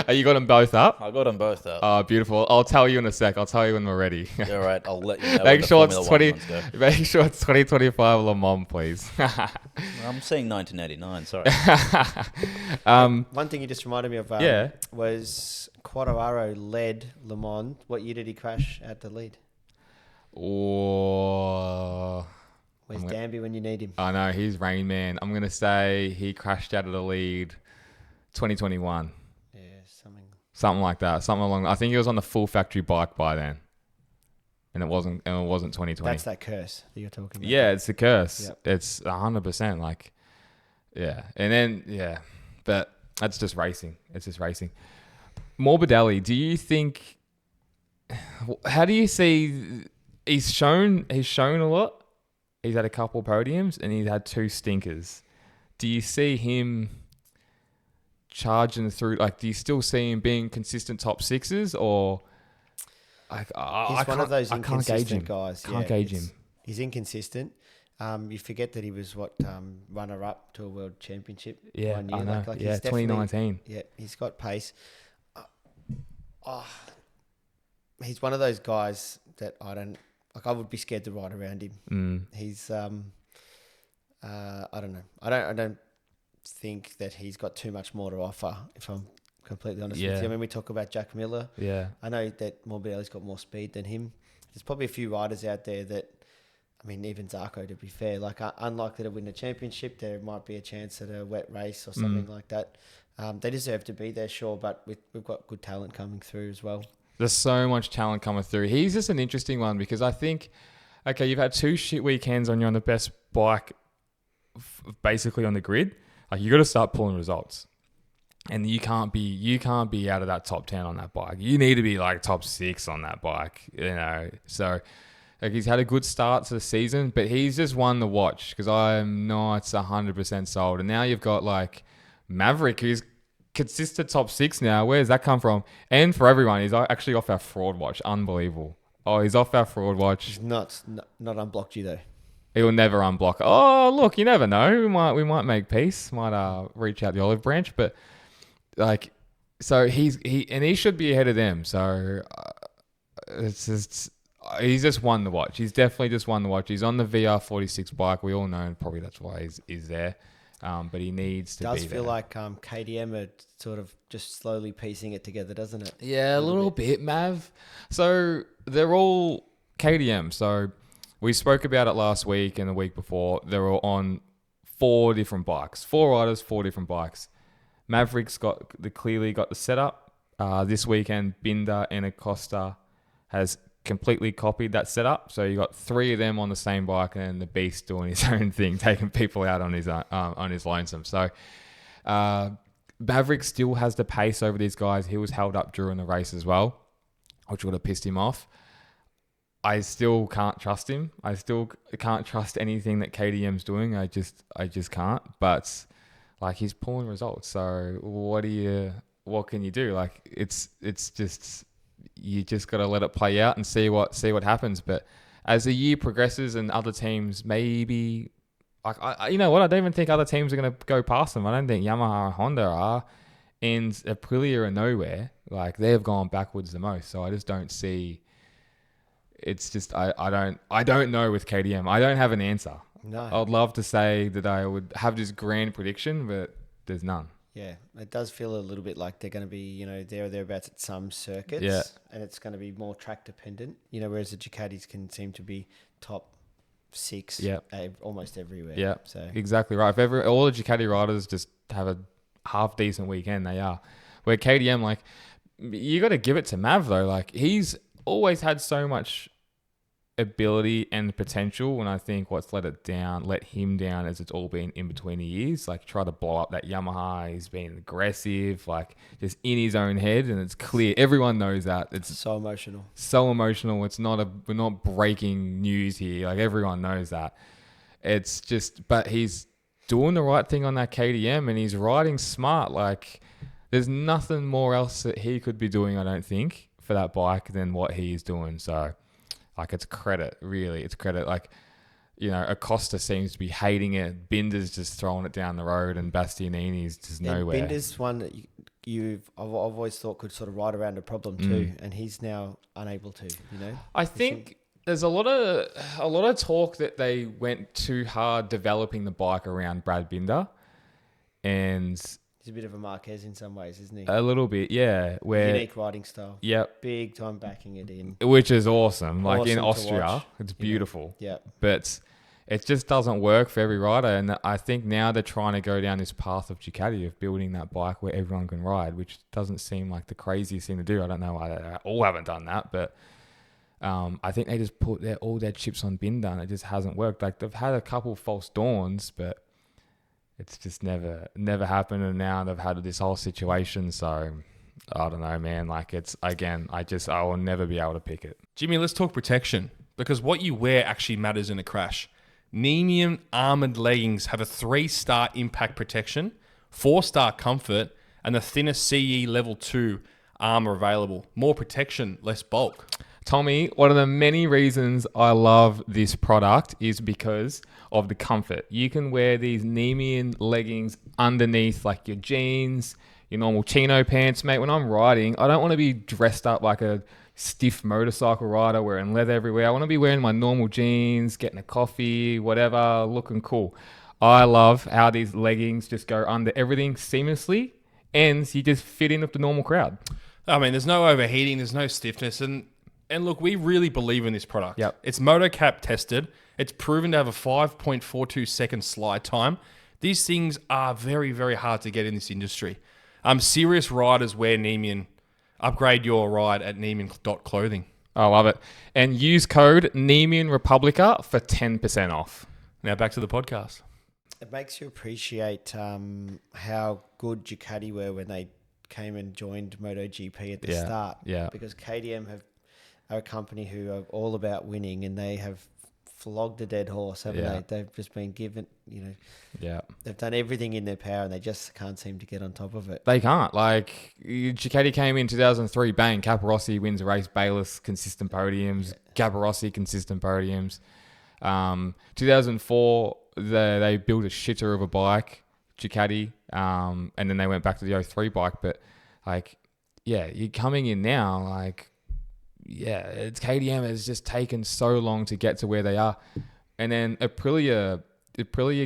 Are you got them both up? I got them both up. Oh, beautiful. I'll tell you in a sec. I'll tell you when we're ready. All right, I'll let you know. Make sure it's Formula 20. One ones go. Make sure it's 2025 Le Mans, please. I'm saying 1989. Sorry. One thing you just reminded me of was Quartararo led Le Mans. What year did he crash at the lead? Oh, Where's Danby when you need him? I know, he's Rain Man. I'm going to say he crashed out of the lead 2021. Yeah, Something like that. Something along. I think he was on the full factory bike by then. And it wasn't 2020. That's that curse that you're talking about. Yeah, it's the curse. Yep. It's 100%. Like, yeah. And then, yeah. But that's just racing. It's just racing. Morbidelli, do you think... How do you see... He's shown a lot. He's had a couple podiums and he's had 2 stinkers. Do you see him charging through? Like, do you still see him being consistent top 6s, or he's one of those inconsistent guys. Can't gauge him. He's inconsistent. You forget that he was runner-up to a world championship. Yeah, one year. I know. Like yeah, he's 2019. Yeah, he's got pace. He's one of those guys that I would be scared to ride around him. He's I don't know. I don't think that he's got too much more to offer, if I'm completely honest with you. I mean, we talk about Jack Miller. Yeah. I know that Morbidelli's got more speed than him. There's probably a few riders out there that, I mean, even Zarco, to be fair, like unlikely to win a championship. There might be a chance at a wet race or something like that. They deserve to be there, sure, but we've got good talent coming through as well. There's so much talent coming through. He's just an interesting one because I think, okay, you've had 2 shit weekends on the best bike, basically on the grid. Like, you got to start pulling results, and you can't be out of that top 10 on that bike. You need to be like top 6 on that bike, you know. So, like, he's had a good start to the season, but he's just one to watch because I'm not 100% sold. And now you've got like Maverick, who's consistent top 6 now. Where's that come from? And for everyone, he's actually off our fraud watch. Unbelievable. Oh, he's off our fraud watch. He's not unblocked you though. He will never unblock. Oh, look, you never know. We might make peace. Might reach out the olive branch, but like, so he should be ahead of them. So he's just one to watch. He's definitely just one to watch. He's on the VR46 bike. We all know, and probably that's why he's there. But he needs to be there. Does feel like KTM are sort of just slowly piecing it together, doesn't it? Yeah, a little bit, Mav. So they're all KTM. So we spoke about it last week and the week before. They're all on 4 different bikes. 4 riders, 4 different bikes. Maverick's clearly got the setup. This weekend, Binder and Acosta has completely copied that setup. So you got 3 of them on the same bike, and the Beast doing his own thing, taking people out on his lonesome. So Maverick still has the pace over these guys. He was held up during the race as well, which would have pissed him off. I still can't trust him. I still can't trust anything that KTM's doing. I just can't. But like, he's pulling results. So what can you do? Like, it's just, you just got to let it play out and see what happens. But as the year progresses and other teams maybe, like, you know what? I don't even think other teams are going to go past them. I don't think Yamaha or Honda are, and Aprilia are nowhere. Like, they've gone backwards the most. So I just don't see. It's just I don't know with KTM. I don't have an answer. No. I'd love to say that I would have this grand prediction, but there's none. Yeah, it does feel a little bit like they're going to be, you know, there or thereabouts at some circuits. Yeah. And it's going to be more track dependent, you know, whereas the Ducatis can seem to be top 6 almost everywhere. Yeah, so exactly right. If all the Ducati riders just have a half decent weekend, they are. Where KTM, like, you got to give it to Mav though. Like, he's always had so much ability and potential, and I think what's let him down as it's all been in between the years. Like, try to blow up that Yamaha. He's been aggressive, like, just in his own head, and it's clear. Everyone knows that. It's so emotional. It's we're not breaking news here. Like, everyone knows that. It's just, but he's doing the right thing on that KTM, and he's riding smart. Like, there's nothing more else that he could be doing, I don't think, for that bike than what he's doing. So, like, it's credit, really. It's credit. Like, you know, Acosta seems to be hating it. Binder's just throwing it down the road, and Bastianini's just nowhere. Binder's one that I've always thought could sort of ride around a problem too, and he's now unable to. I think there's a lot of talk that they went too hard developing the bike around Brad Binder, and he's a bit of a Marquez in some ways, isn't he? a little bit, yeah. Where unique riding style. Yep. Big time backing it in. Which is awesome. Like Awesome in to Austria, watch, it's beautiful. Yeah. But it just doesn't work for every rider. And I think now they're trying to go down this path of Ducati of building that bike where everyone can ride, which doesn't seem like the craziest thing to do. I don't know why they all haven't done that, but I think they just put all their chips on Binder and it just hasn't worked. Like they've had a couple false dawns, but it's just never happened. And now they've had this whole situation. So I don't know, man. Like it's, again, I will never be able to pick it. Jimmy, let's talk protection, because what you wear actually matters in a crash. Neemium armored leggings have a 3-star impact protection, 4-star comfort, and the thinnest CE level 2 armor available. More protection, less bulk. Tommy, one of the many reasons I love this product is because of the comfort. You can wear these Neemium leggings underneath like your jeans, your normal chino pants, mate. When I'm riding, I don't want to be dressed up like a stiff motorcycle rider wearing leather everywhere. I want to be wearing my normal jeans, getting a coffee, whatever, looking cool. I love how these leggings just go under everything seamlessly and you just fit in with the normal crowd. I mean, there's no overheating, there's no stiffness, and look, we really believe in this product. Yep. It's MotoCap tested. It's proven to have a 5.42 second slide time. These things are very, very hard to get in this industry. Serious riders wear Neemium. Upgrade your ride at Neemium.clothing. I love it. And use code Neemium Republica for 10% off. Now back to the podcast. It makes you appreciate how good Ducati were when they came and joined MotoGP at the start. Yeah. Because KTM are a company who are all about winning, and they have flogged a dead horse, haven't they? They've just been given, they've done everything in their power, and they just can't seem to get on top of it. They can't. Like, Ducati came in 2003, bang, Capirossi wins a race, Bayliss, consistent podiums, Capirossi, consistent podiums. 2004, they built a shitter of a bike, Ducati, and then they went back to the 03 bike. But, you're coming in now, it's KTM has just taken so long to get to where they are. And then Aprilia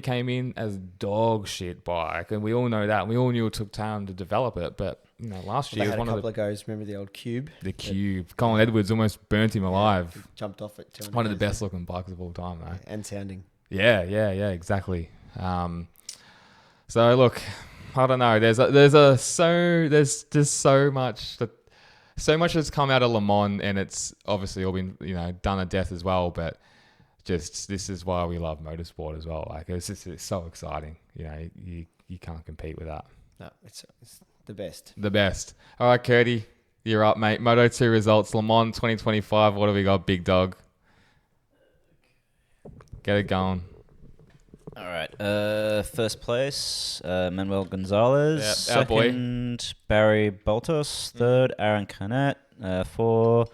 came in as dog shit bike, and we all know that. We all knew it took time to develop it, but last year they was had one a of couple of goes. Remember the old Cube? the Cube. Colin Edwards almost burnt him alive. Jumped off it. One of the best looking bikes of all time, though. And sounding. Yeah, exactly. So look, I don't know. There's just so much that's come out of Le Mans, and it's obviously all been done to death as well. But just this is why we love motorsport as well. Like it's so exciting. You can't compete with that. No, it's the best. The best. All right, Curdy, you're up, mate. Moto2 results, Le Mans 2025. What have we got, big dog? Get it going. All right. First place, Manuel Gonzalez. Yep, our boy. Second, Barry Baltos. Third, Aaron Canet. 4,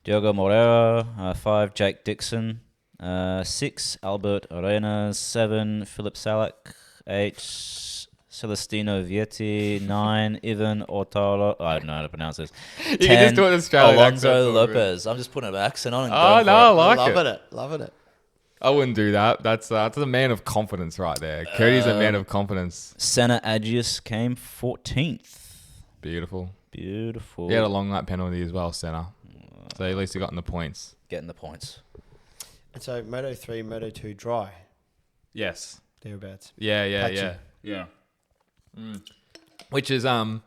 Diogo Moreira. 5, Jake Dixon. 6, Albert Arenas. 7, Philip Salak. 8, Celestino Vietti. 9, Ivan Ortolo. I don't know how to pronounce this. You can just do it in Australian Alonso accent, it's all good. Lopez. I'm just putting an accent on. And Oh, no, I like Loving it. it. Loving it. I wouldn't do that. That's a man of confidence right there. Curdy's a man of confidence. Senna Agius came 14th. Beautiful. Beautiful. He had a long lap penalty as well, Senna. So at least he got in the points. Getting the points. And so Moto3, Moto2 dry, Yes. thereabouts. Yeah. Which is it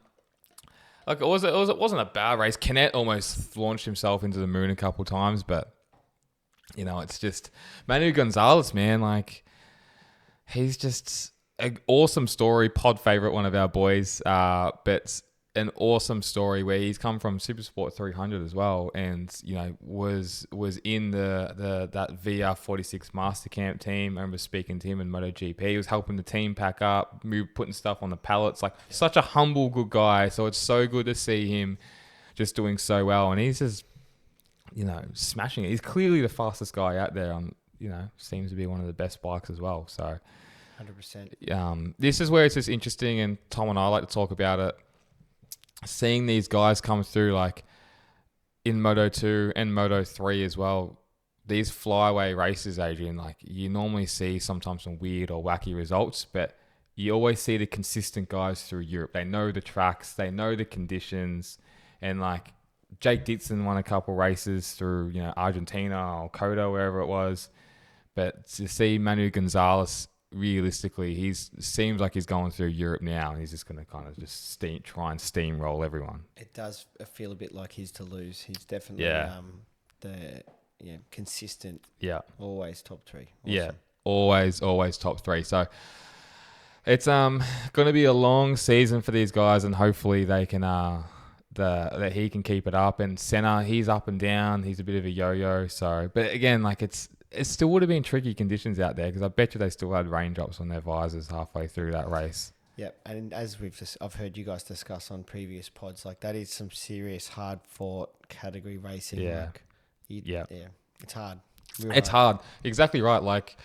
wasn't a bad race. Canet almost launched himself into the moon a couple of times, but it's just Manu Gonzalez, man. Like he's just an awesome story. Pod favorite, one of our boys, but an awesome story where he's come from Supersport 300 as well, and was in that VR46 Master Camp team. I remember speaking to him in MotoGP. He was helping the team pack up, putting stuff on the pallets. Like such a humble, good guy. So it's so good to see him just doing so well, and he's just smashing it. He's clearly the fastest guy out there. Seems to be one of the best bikes as well. So 100%. This is where it's just interesting, and Tom and I like to talk about it. seeing these guys come through, like in Moto 2 and Moto 3 as well, these flyaway races, Adrian, like you normally see sometimes some weird or wacky results, but you always see the consistent guys through Europe. They know the tracks, they know the conditions, and like Jake Dixon won a couple races through, Argentina or Coda, wherever it was. But to see Manu Gonzalez, realistically, seems like he's going through Europe now, and he's just going to kind of just try and steamroll everyone. It does feel a bit like his to lose. He's definitely the consistent. Yeah, always top 3. Awesome. Yeah, always top 3. So it's going to be a long season for these guys, and hopefully they can that he can keep it up. And Senna, he's up and down. He's a bit of a yo-yo. So, but again, like it still would have been tricky conditions out there, because I bet you they still had raindrops on their visors halfway through that race. Yep, and as I've heard you guys discuss on previous pods, like that is some serious hard fought category racing. Yeah, it's hard. It's hard. Exactly right. Like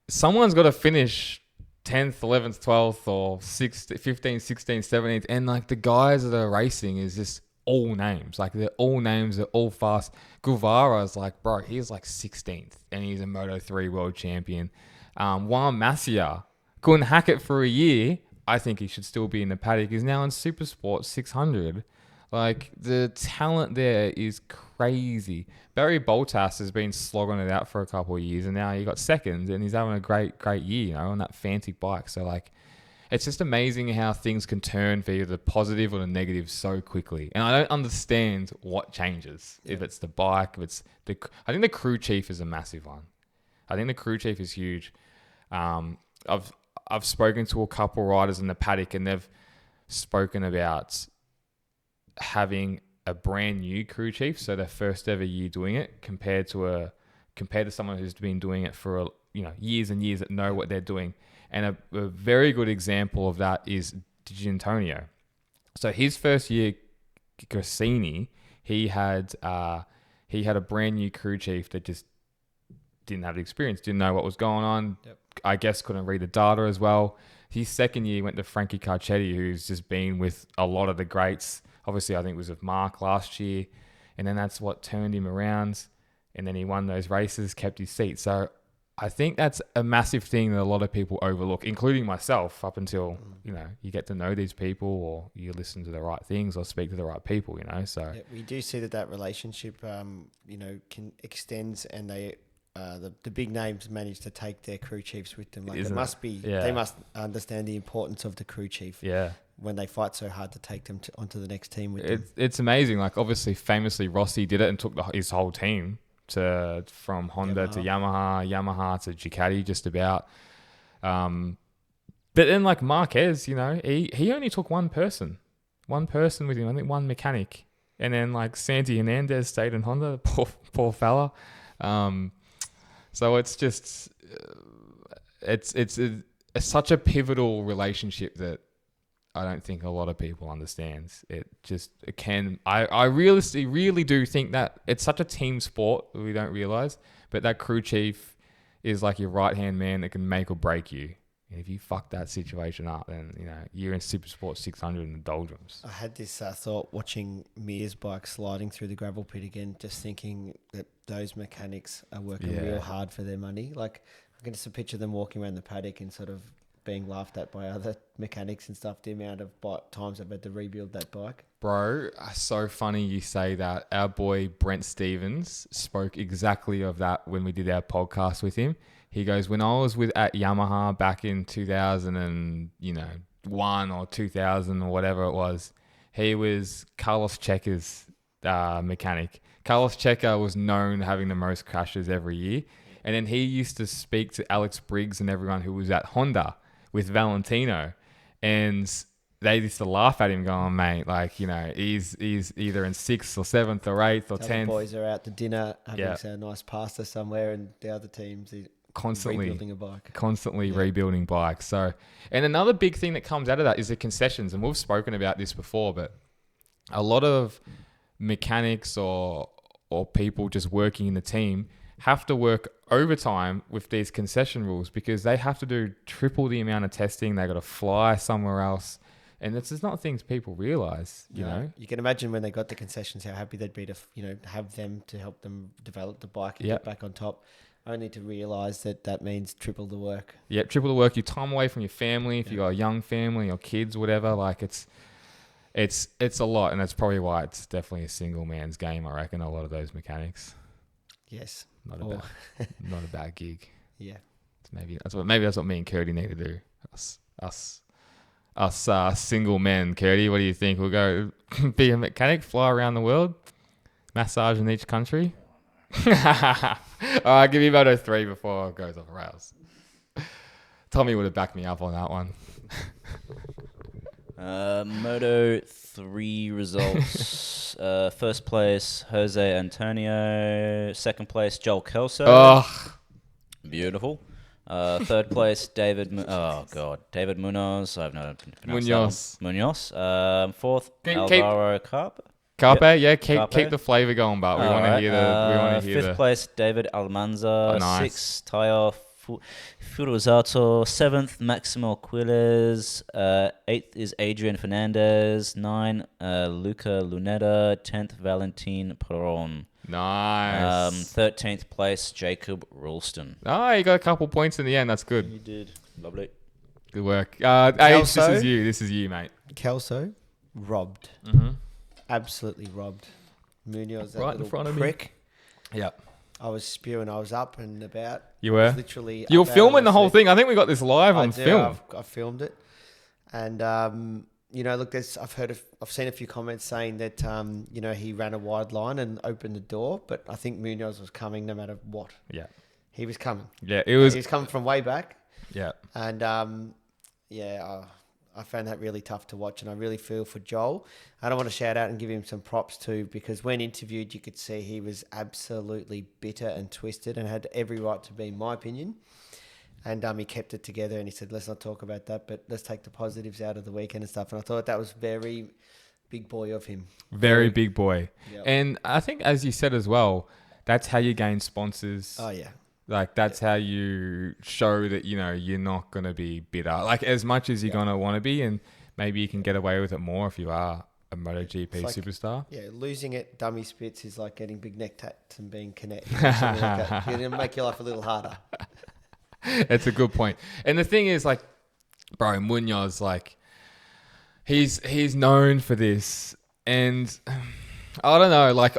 someone's got to finish 10th, 11th, 12th, or 6th, 15th, 16th, 17th, and like the guys that are racing is just all names. Like they're all names, they're all fast. Guevara's like, bro, he's like 16th, and he's a Moto 3 world champion. Juan Masia couldn't hack it for a year. I think he should still be in the paddock. He's now in Supersport 600. Like the talent there is crazy. Barry Bottas has been slogging it out for a couple of years, and now he got second, and he's having a great year, on that fancy bike. So like, it's just amazing how things can turn for either the positive or the negative so quickly. And I don't understand what changes. Yeah. If it's the bike, I think the crew chief is a massive one. I think the crew chief is huge. I've spoken to a couple riders in the paddock, and they've spoken about having a brand new crew chief, so their first ever year doing it, compared to someone who's been doing it for years and years, that know what they're doing. And a very good example of that is D'Antonio. So his first year, Grassini, he had a brand new crew chief that just didn't have the experience, didn't know what was going on. Yep. I guess couldn't read the data as well. His second year went to Frankie Carcetti, who's just been with a lot of the greats. Obviously, I think it was with Marc last year. And then that's what turned him around. And then he won those races, kept his seat. So I think that's a massive thing that a lot of people overlook, including myself, up until, you get to know these people, or you listen to the right things, or speak to the right people, So yeah, we do see that relationship, extends, and they... the big names manage to take their crew chiefs with them. Like they must understand the importance of the crew chief. Yeah. When they fight so hard to take them onto the next team with them. It's amazing. Like obviously, famously, Rossi did it and took his whole team from Honda to Yamaha to Ducati, just about. But then like Marquez, he only took one person with him. I think one mechanic, and then like Santi Hernandez stayed in Honda. Poor fella. So it's just, it's such a pivotal relationship that I don't think a lot of people understand. I really do think that it's such a team sport that we don't realize, but that crew chief is like your right-hand man that can make or break you. And if you fuck that situation up, then, you're in Supersport 600 in the doldrums. I had this thought watching Mir's bike sliding through the gravel pit again, just thinking that those mechanics are working real hard for their money. Like, I can just picture them walking around the paddock and sort of being laughed at by other mechanics and stuff, the amount of times they've had to rebuild that bike. Bro, so funny you say that. Our boy Brent Stevens spoke exactly of that when we did our podcast with him. He goes, when I was at Yamaha back in 2001 or 2000 or whatever it was, he was Carlos Checa's mechanic. Carlos Checa was known having the most crashes every year. And then he used to speak to Alex Briggs and everyone who was at Honda with Valentino. And they used to laugh at him going, mate, like, he's either in 6th or 7th or 8th or 10th. The boys are out to dinner having a nice pasta somewhere, and the other teams... Constantly rebuilding a bike. Rebuilding bikes. So, and another big thing that comes out of that is the concessions. And we've spoken about this before, but a lot of mechanics or people just working in the team have to work overtime with these concession rules, because they have to do triple the amount of testing. They got to fly somewhere else. And it's just not things people realize, you know. You can imagine when they got the concessions, how happy they'd be to, have them to help them develop the bike and get back on top. Only to realise that means triple the work. Yeah, triple the work. Your time away from your family, if you got a young family or kids, whatever. Like it's a lot, and that's probably why it's definitely a single man's game. I reckon a lot of those mechanics. Yes, not a bad gig. Yeah, maybe that's what me and Curdy need to do. Us single men. Curdy, what do you think? We'll go be a mechanic, fly around the world, massage in each country. All right, give me Moto 3 before it goes off the rails. Tommy would have backed me up on that one. Moto 3 results. First place, Jose Antonio. Second place, Joel Kelso. Oh. Beautiful. Third place, David Munoz. I've not pronounced Munoz. Fourth, Alvaro Carpe. Keep the flavour going, but we want to hear the fifth place, David Almanza. Nice. Sixth, Tayo Furuzato. Seventh, Maximo Quiles. Eighth is Adrian Fernandez. 9, Luca Luneta. 10th, Valentin Peron. Nice. 13th place, Jacob Ralston. Oh, you got a couple points in the end. That's good. You did. Lovely. Good work. Age, this is you, mate. Kelso, robbed. Mm-hmm. Absolutely robbed. Munoz, right in front of me. Yep. I was spewing. I was up and about. You were? Literally. You were filming the whole thing. I think we got this live on film. I filmed it. And, look, I've seen a few comments saying that, he ran a wide line and opened the door, but I think Munoz was coming no matter what. Yeah. He was coming. Yeah, he was coming from way back. Yeah. And, I found that really tough to watch, and I really feel for Joel. I don't want to shout out and give him some props too, because when interviewed, you could see he was absolutely bitter and twisted and had every right to be, in my opinion. And he kept it together, and he said, let's not talk about that, but let's take the positives out of the weekend and stuff. And I thought that was very big boy of him. Very big boy. Yep. And I think, as you said as well, that's how you gain sponsors. Oh, yeah. Like, that's how you show that, you're not going to be bitter. Like, as much as you're going to want to be, and maybe you can get away with it more if you are a MotoGP superstar. Yeah, losing it, dummy spits, is like getting big neck tats and being connected. Like that. It'll make your life a little harder. That's a good point. And the thing is, like, bro, Munoz, like, he's known for this. And I don't know, like,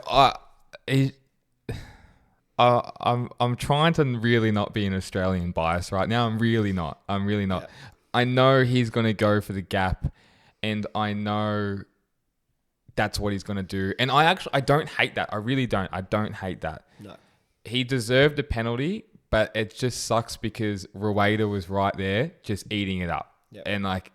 I'm trying to really not be an Australian bias right now. I'm really not. Yeah. I know he's going to go for the gap, and I know that's what he's going to do. And I don't hate that. I really don't. I don't hate that. No. He deserved a penalty, but it just sucks because Rueda was right there just eating it up. Yep. And like,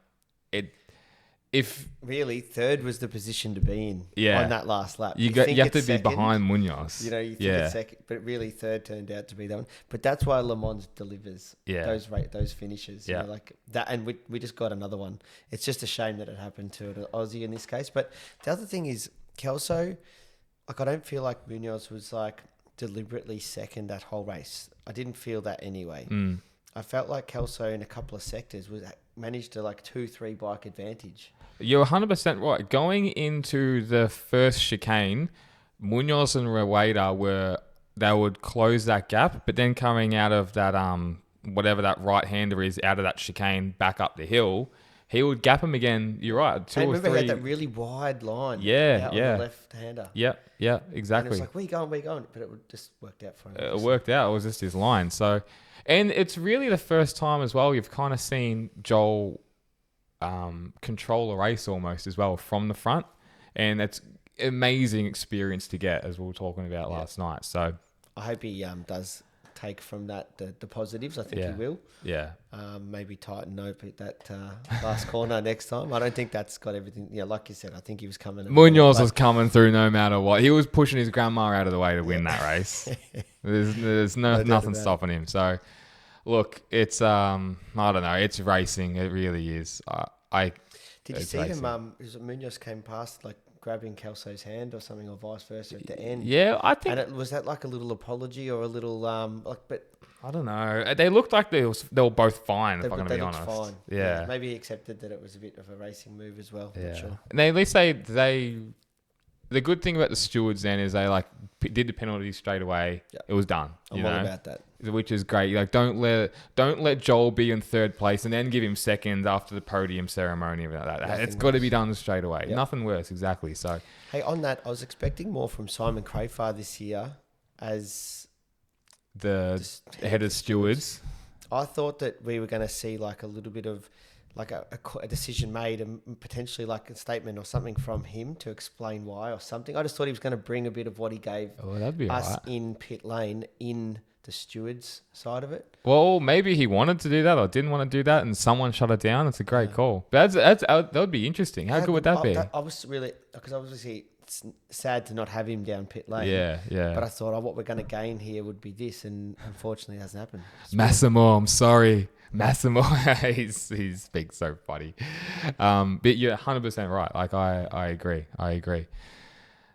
if really third was the position to be in on that last lap. You have to be behind Munoz. You think it's second, but really third turned out to be that one. But that's why Le Mans delivers those finishes. Yeah. Like that, and we just got another one. It's just a shame that it happened to an Aussie in this case. But the other thing is Kelso, like, I don't feel like Munoz was like deliberately second that whole race. I didn't feel that anyway. I felt like Kelso in a couple of sectors managed to like 2-3 bike advantage. You're 100% right. Going into the first chicane, Munoz and Rueda they would close that gap, but then coming out of that whatever that right-hander is, out of that chicane back up the hill, he would gap him again. You're right, 2 or 3. He had that really wide line. On the left-hander. Yeah, exactly. And it was like, where you going? But it just worked out for him. It worked out. It was just his line. So, and it's really the first time as well you've kind of seen Joel control a race almost as well from the front, and it's amazing experience to get, as we were talking about last night. So I hope he does take from that the positives. I think he will. Yeah. Maybe tighten up at that last corner next time. I don't think that's got everything. Yeah, like you said, I think he was coming. Munoz was coming through no matter what. He was pushing his grandma out of the way to win that race. There's nothing stopping him. So look, it's I don't know. It's racing. It really is. Did you see him? Munoz came past like grabbing Kelso's hand or something, or vice versa at the end. Yeah, I think. And was that like a little apology or a little but I don't know. They looked like they were both fine, if I'm going to be honest. Fine. Yeah. Maybe he accepted that it was a bit of a racing move as well. Yeah. Not sure. And at least they the good thing about the stewards then is they like did the penalty straight away. Yep. It was done. I'm all about that. Which is great. Like don't let Joel be in third place and then give him second after the podium ceremony and like that. It's got to be done straight away. Yep. Nothing worse, exactly. So hey, on that, I was expecting more from Simon Crafar this year as the head of stewards. I thought that we were going to see like a little bit of like a decision made and potentially like a statement or something from him to explain why or something. I just thought he was going to bring a bit of what he gave That'd be us right. in pit lane in the stewards side of it. Well, maybe he wanted to do that or didn't want to do that and someone shut it down. It's a great call. That would be interesting. How good would that be? I was really, because obviously it's sad to not have him down pit lane. Yeah. But I thought, what we're going to gain here would be this, and unfortunately it hasn't happened. Massimo, I'm sorry. Massimo, he speaks so funny. But you're 100% right. Like, I agree.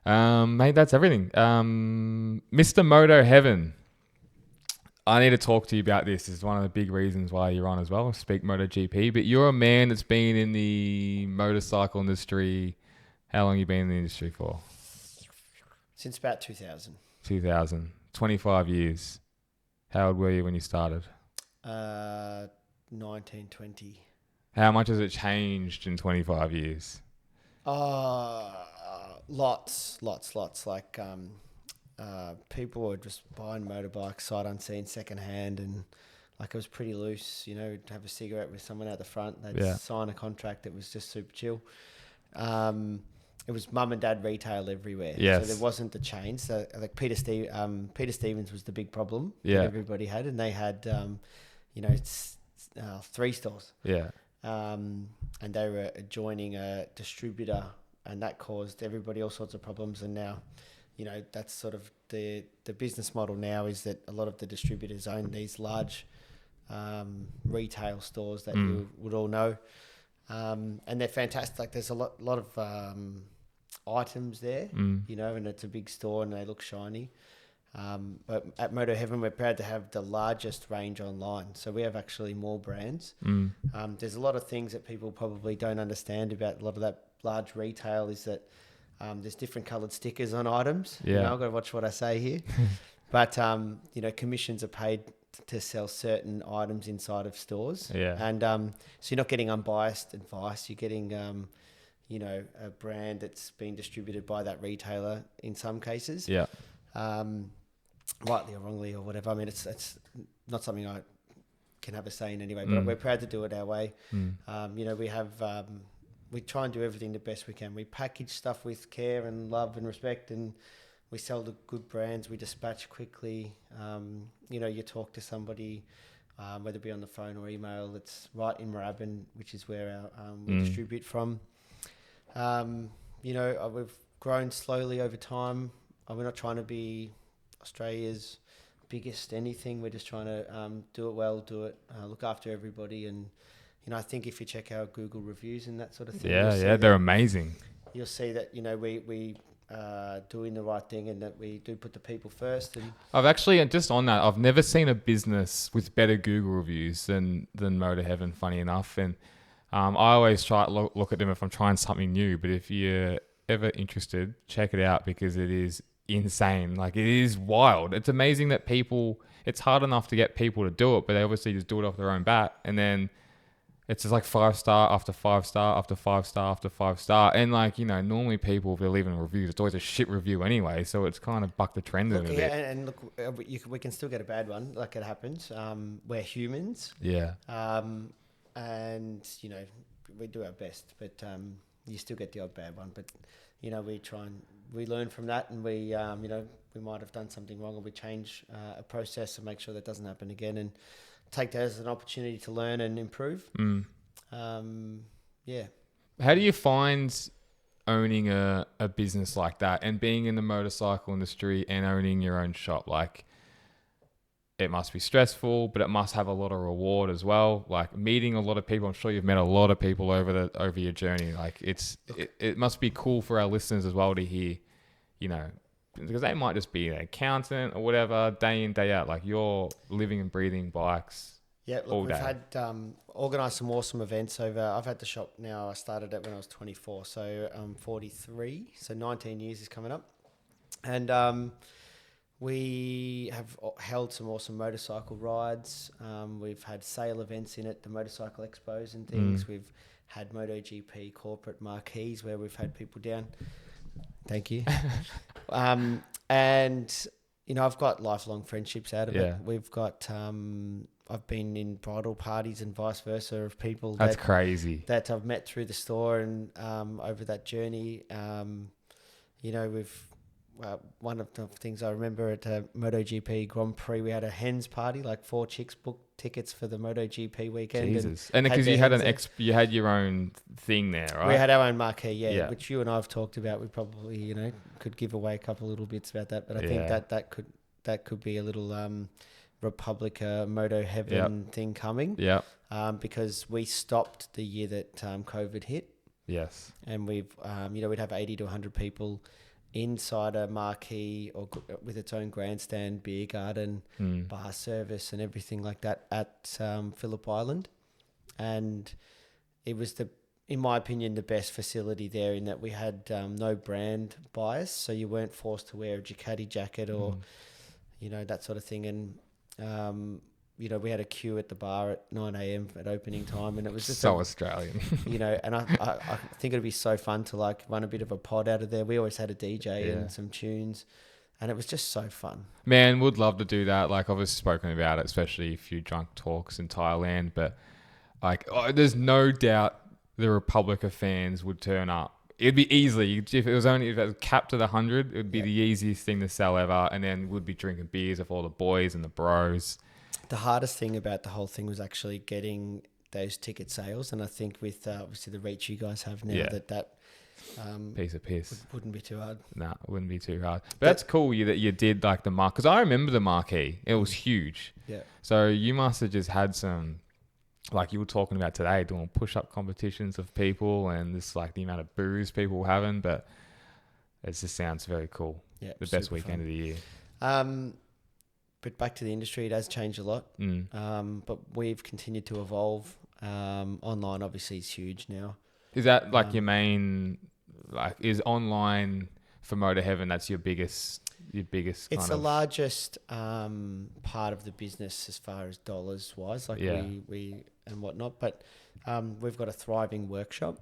Mate, that's everything. Mr. MotoHeaven. I need to talk to you about this. It's one of the big reasons why you're on as well. Speak MotoGP. But you're a man that's been in the motorcycle industry. How long have you been in the industry for? Since about 2000. 2000. 25 years. How old were you when you started? 1920. How much has it changed in 25 years? Lots. Like, people were just buying motorbikes sight unseen, second hand, and like it was pretty loose. You know, have a cigarette with someone out the front. They'd sign a contract. It was just super chill. It was mum and dad retail everywhere. Yes. So there wasn't the chains. So like Peter Stevens was the big problem that everybody had, and they had 3 stores. Yeah. And they were joining a distributor, and that caused everybody all sorts of problems. And now, that's sort of the business model now is that a lot of the distributors own these large retail stores that you would all know. And they're fantastic. Like there's a lot of items there, and it's a big store and they look shiny. But at MotoHeaven, we're proud to have the largest range online. So we have actually more brands. There's a lot of things that people probably don't understand about a lot of that large retail is that there's different coloured stickers on items. Yeah. I've got to watch what I say here. But, commissions are paid to sell certain items inside of stores. Yeah. And so you're not getting unbiased advice. You're getting, a brand that's been distributed by that retailer in some cases. Yeah. Rightly or wrongly or whatever. I mean, it's not something I can have a say in anyway, but we're proud to do it our way. We have... we try and do everything the best we can. We package stuff with care and love and respect, and we sell the good brands. We dispatch quickly. You talk to somebody, whether it be on the phone or email, that's right in Moorabbin, which is where we distribute from. We've grown slowly over time. We're not trying to be Australia's biggest anything. We're just trying to do it well, look after everybody, and I think if you check our Google reviews and that sort of thing, they're amazing. You'll see that we doing the right thing and that we do put the people first. And I've actually, just on that, I've never seen a business with better Google reviews than MotoHeaven, funny enough. And I always try to look at them if I'm trying something new. But if you're ever interested, check it out because it is insane. Like, it is wild. It's amazing that it's hard enough to get people to do it, but they obviously just do it off their own bat. And then it's just like 5-star after 5-star after 5-star after 5-star. And normally people, if they're leaving a review, it's always a shit review anyway. So it's kind of bucked the trend a bit. And look, we can still get a bad one. Like it happens. We're humans. Yeah. And, we do our best, but you still get the odd bad one. But, we learn from that and we might have done something wrong, or we change a process and make sure that doesn't happen again. And take that as an opportunity to learn and improve. How do you find owning a business like that and being in the motorcycle industry and owning your own shop? Like, it must be stressful, but it must have a lot of reward as well. Like meeting a lot of people. I'm sure you've met a lot of people over your journey. Like it must be cool for our listeners as well to hear, because they might just be an accountant or whatever, day in, day out. Like you're living and breathing bikes. Yeah, all look, we've day. had organised some awesome events over. I've had the shop now. I started it when I was 24, so I'm 43. So 19 years is coming up, and we have held some awesome motorcycle rides. We've had sale events in it, the motorcycle expos and things. We've had MotoGP corporate marquees where we've had people down. Thank you. And you know, I've got lifelong friendships out of it. We've got. I've been in bridal parties and vice versa of people That's crazy that I've met through the store and over that journey. You know, we've one of the things I remember at a MotoGP Grand Prix, we had a hens party, like 4 chicks booked tickets for the MotoGP weekend. Jesus, and because you had you had your own thing there, right? We had our own marquee, which you and I have talked about. We probably, you know, could give away a couple little bits about that, but I think that could be a little Republica MotoHeaven thing coming. Yeah. Because we stopped the year that COVID hit. Yes. And we've, you know, we'd have 80 to 100 people inside a marquee or with its own grandstand, beer garden, bar service and everything like that at Phillip Island. And it was in my opinion, the best facility there in that we had no brand bias. So you weren't forced to wear a Ducati jacket or, you know, that sort of thing. And, you know, we had a queue at the bar at 9 a.m. at opening time, and it was just so Australian, you know. And I think it'd be so fun to like run a bit of a pod out of there. We always had a DJ and some tunes, and it was just so fun. Man, would love to do that. Like I've spoken about it, especially a few drunk talks in Thailand. But like, there's no doubt the Republica fans would turn up. It'd be easily, if it was capped at 100, it would be the easiest thing to sell ever. And then we'd be drinking beers with all the boys and the bros. The hardest thing about the whole thing was actually getting those ticket sales. And I think with obviously the reach you guys have now, that piece of piss wouldn't be too hard. No, it wouldn't be too hard. But that's cool that you did like the mark, because I remember the marquee. It was huge. Yeah. So you must have just had some, like you were talking about today, doing push-up competitions of people and just like the amount of booze people were having. But it just sounds very cool. Yeah, the best weekend of the year. But back to the industry, it has changed a lot. But we've continued to evolve. Online obviously is huge now. Is that like your main, like is online for MotoHeaven, that's your biggest it's the largest part of the business as far as dollars wise, like we and whatnot. But we've got a thriving workshop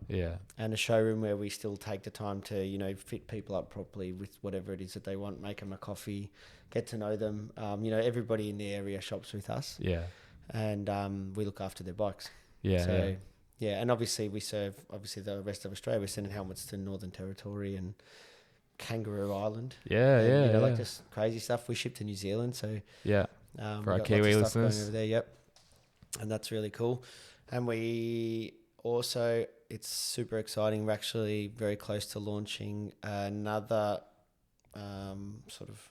and a showroom where we still take the time to, you know, fit people up properly with whatever it is that they want, make them a coffee, get to know them. You know, everybody in the area shops with us. Yeah. And we look after their bikes. Yeah. So, yeah. And obviously we serve the rest of Australia. We're sending helmets to Northern Territory and Kangaroo Island. You know, like just crazy stuff. We ship to New Zealand. So for our Kiwi listeners. Over there, and that's really cool. And we also, it's super exciting. We're actually very close to launching another sort of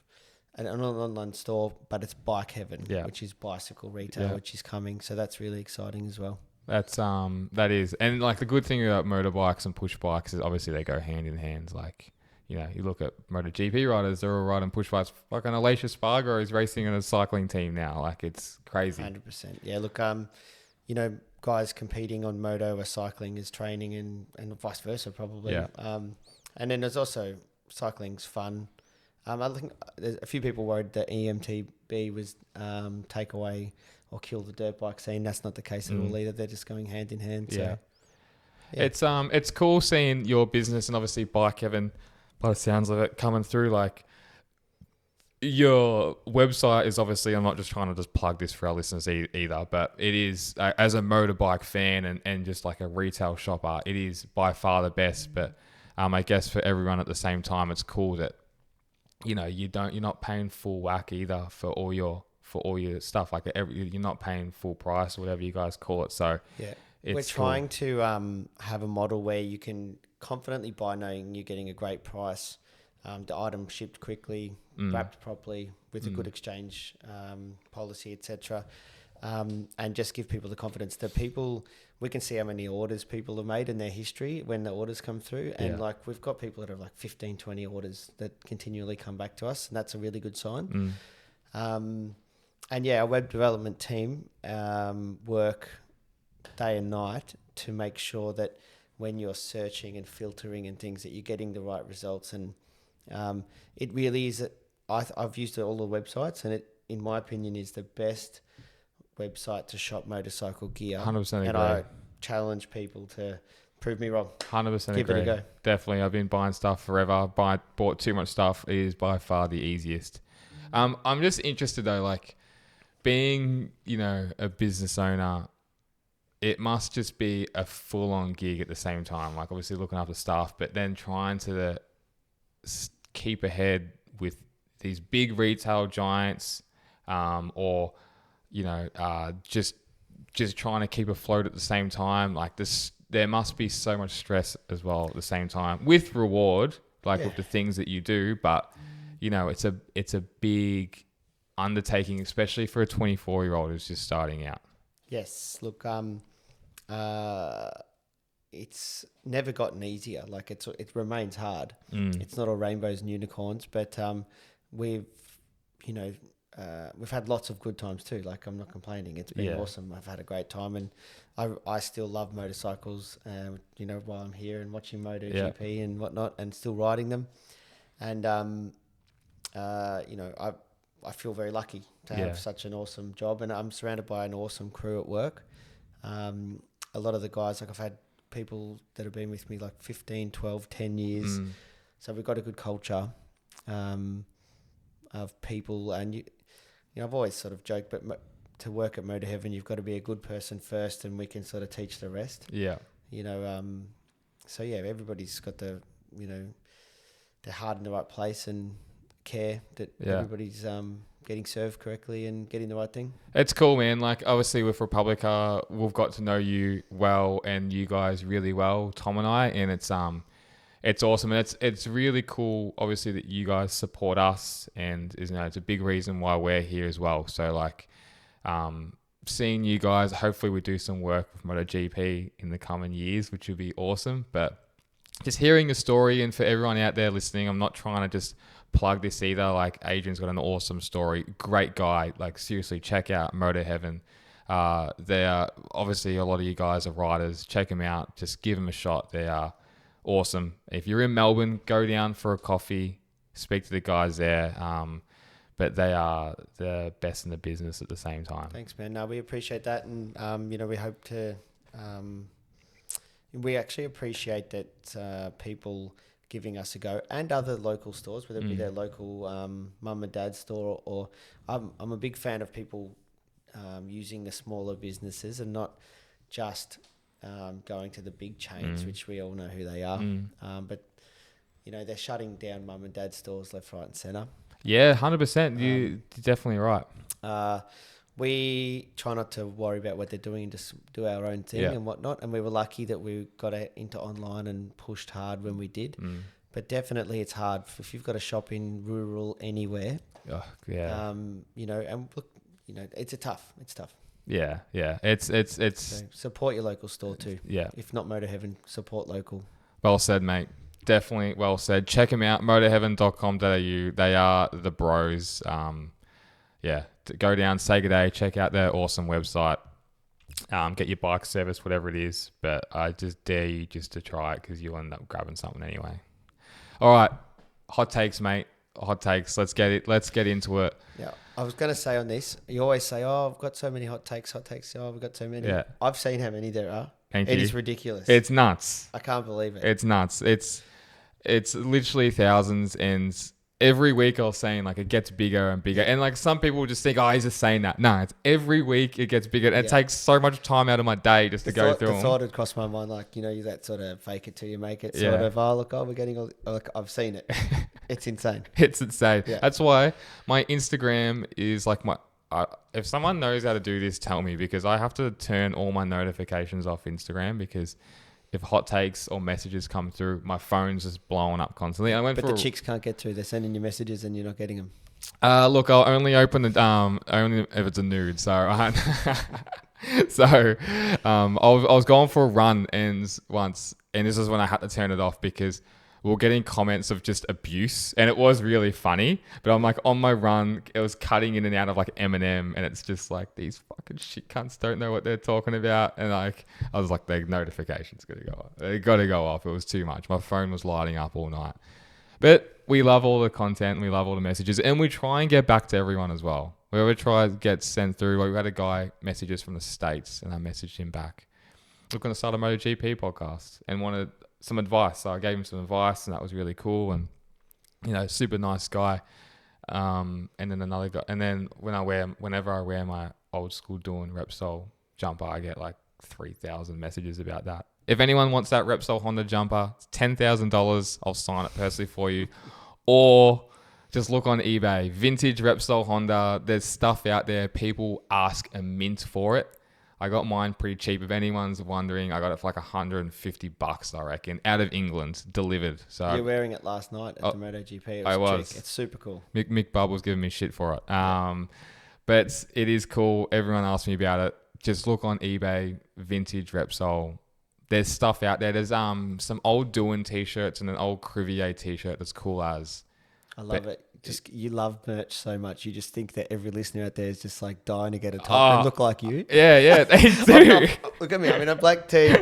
an online store, but it's MotoHeaven, which is bicycle retail, which is coming. So that's really exciting as well. That's that is, and like the good thing about motorbikes and push bikes is obviously they go hand in hand. Like, you know, you look at MotoGP riders, they're all riding push bikes. Fucking Alicia Spargo is racing in a cycling team now. Like, it's crazy. 100%. Yeah, look, you know, guys competing on moto are cycling is training and vice versa probably. Yeah. And then there's also cycling's fun. I think there's a few people worried that EMTB was take away or kill the dirt bike scene. That's not the case at all either. They're just going hand in hand. So, it's cool seeing your business and obviously MotoHeaven, by the sounds of it, coming through. Like, your website is obviously, I'm not just trying to just plug this for our listeners either, but it is, as a motorbike fan and just like a retail shopper, it is by far the best. But I guess for everyone at the same time, it's cool that, you know, you're not paying full whack either for all your stuff. Like you're not paying full price or whatever you guys call it. So we're trying to have a model where you can confidently buy knowing you're getting a great price, the item shipped quickly, wrapped properly with a good exchange policy, etc. and just give people the confidence that we can see how many orders people have made in their history when the orders come through. And like we've got people that have like 15, 20 orders that continually come back to us. And that's a really good sign. And our web development team work day and night to make sure that when you're searching and filtering and things that you're getting the right results. And it really is, I've used all the websites, and it, in my opinion, is the best website to shop motorcycle gear. 100% agree. And I challenge people to prove me wrong. 100% Give agree. it a go. Definitely. I've been buying stuff forever. Bought too much stuff. It is by far the easiest. I'm just interested though, like being, a business owner, it must just be a full-on gig at the same time. Like obviously looking after staff, but then trying to keep ahead with these big retail giants, or just trying to keep afloat at the same time. Like this, there must be so much stress as well at the same time, with reward, with the things that you do. But it's a big undertaking, especially for a 24-year-old who's just starting out. Yes, look, it's never gotten easier. Like it remains hard. It's not all rainbows and unicorns, but we've had lots of good times too. Like I'm not complaining. It's been awesome. I've had a great time, and I still love motorcycles. While I'm here and watching MotoGP and whatnot, and still riding them, and I feel very lucky to have such an awesome job, and I'm surrounded by an awesome crew at work. A lot of the guys, like I've had people that have been with me like 15, 12, 10 years. So we've got a good culture of people, and I've always sort of joked, but to work at MotoHeaven, you've got to be a good person first, and we can sort of teach the rest. Yeah. Everybody's got their heart in the right place, and care that everybody's getting served correctly and getting the right thing. It's cool, man. Like obviously with Republica, we've got to know you well and you guys really well, Tom and I, and it's awesome, and it's really cool obviously that you guys support us, and it's a big reason why we're here as well. So seeing you guys, hopefully we do some work with MotoGP in the coming years, which would be awesome. But just hearing the story, and for everyone out there listening, I'm not trying to just plug this either. Like Adrian's got an awesome story, great guy. Like seriously, check out MotoHeaven. They are obviously, a lot of you guys are riders. Check them out. Just give them a shot. They are awesome. If you're in Melbourne, go down for a coffee, speak to the guys there. But they are the best in the business at the same time. Thanks, man. No, we appreciate that, and we hope to. We actually appreciate that people giving us a go, and other local stores, whether it be their local mum and dad store, or I'm a big fan of people using the smaller businesses and not just going to the big chains, which we all know who they are. But they're shutting down mum and dad stores left, right, and centre. Yeah, 100%. You're definitely right. We try not to worry about what they're doing and just do our own thing and whatnot. And we were lucky that we got into online and pushed hard when we did. But definitely it's hard if you've got a shop in rural anywhere. And look, it's tough. Yeah. It's so support your local store too. Yeah. If not MotoHeaven, support local. Well said, mate. Definitely well said. Check them out, motoheaven.com.au. They are the bros. Go down, say good day, check out their awesome website. Get your bike service, whatever it is. But I just dare you just to try it, because you'll end up grabbing something anyway. All right, hot takes, mate. Hot takes. Let's get into it. Yeah, I was going to say on this, you always say, "Oh, I've got so many hot takes. Oh, we've got so many." Yeah. I've seen how many there are. Thank you. It is ridiculous. It's nuts. I can't believe it. It's nuts. It's literally thousands, and every week I was saying it gets bigger and bigger, and some people just think, oh, he's just saying that. No, it's every week it gets bigger. It takes so much time out of my day just to go through them. The thought had crossed my mind, that sort of fake it till you make it sort of. Oh, look, we're getting all. Look, I've seen it. It's insane. It's insane. Yeah. That's why my Instagram is my. If someone knows how to do this, tell me, because I have to turn all my notifications off Instagram, because if hot takes or messages come through, my phone's just blowing up constantly. But the chicks can't get through. They're sending you messages and you're not getting them. Look, I'll only open the only if it's a nude. So I was going for a run once, and this is when I had to turn it off because we were getting comments of just abuse, and it was really funny. But I'm like on my run, it was cutting in and out of like Eminem, and it's just like these fucking shit cunts don't know what they're talking about, and like I was like, the notifications gotta go off. They gotta go off. It was too much. My phone was lighting up all night. But we love all the content, we love all the messages, and we try and get back to everyone as well. We ever try to get sent through. Like we had a guy message us from the States, and I messaged him back. We're going to start a MotoGP podcast and wanted some advice. So I gave him some advice, and that was really cool. And super nice guy. And then another guy. And then whenever I wear my old school Dawn Repsol jumper, I get like 3,000 messages about that. If anyone wants that Repsol Honda jumper, it's $10,000. I'll sign it personally for you. Or just look on eBay. Vintage Repsol Honda. There's stuff out there. People ask a mint for it. I got mine pretty cheap. If anyone's wondering, I got it for like $150, I reckon, out of England, delivered. So you're wearing it last night at the MotoGP. I was. Cheap. It's super cool. Mick Bubb was giving me shit for it. But it is cool. Everyone asked me about it. Just look on eBay. Vintage Repsol. There's stuff out there. There's some old Doohan t-shirts and an old Crivier t-shirt that's cool as. I love it. Just you love merch so much. You just think that every listener out there is just like dying to get a top and look like you. Yeah, they do. Look at me. I'm in a black tee.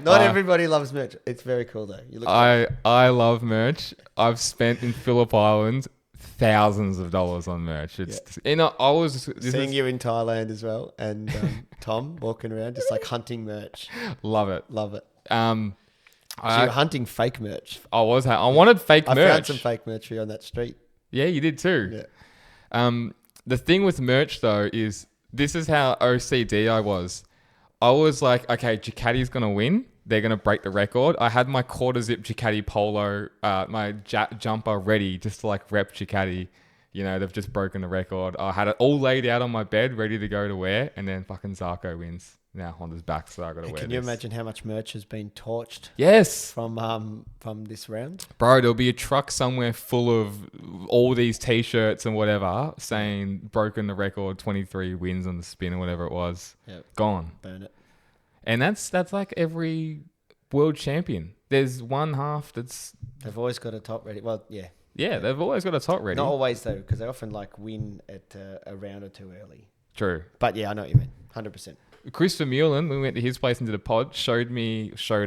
Not everybody loves merch. It's very cool though. You look. I love merch. I've spent in Phillip Island thousands of dollars on merch. It's I was seeing you in Thailand as well, and Tom walking around just like hunting merch. Love it. So you're hunting fake merch. I wanted fake merch. I found some fake merch on that street. Yeah, you did too. Yeah. The thing with merch though is this is how OCD I was. I was like, okay, Ducati's going to win. They're going to break the record. I had my quarter zip Ducati polo, my jumper ready just to like rep Ducati. They've just broken the record. I had it all laid out on my bed, ready to go to wear, and then fucking Zarco wins. Now Honda's back, so I got to wear this. Can you imagine how much merch has been torched? Yes. From this round? Bro, there'll be a truck somewhere full of all these t-shirts and whatever saying broken the record, 23 wins on the spin or whatever it was. Yep. Gone. Burn it. And that's like every world champion. There's one half that's... They've always got a top ready. Well, yeah. Yeah, they've always got a top ready. Not always though, because they often like win at a round or two early. True. But yeah, I know what you mean. 100%. Chris Vermeulen, when we went to his place and did a pod, showed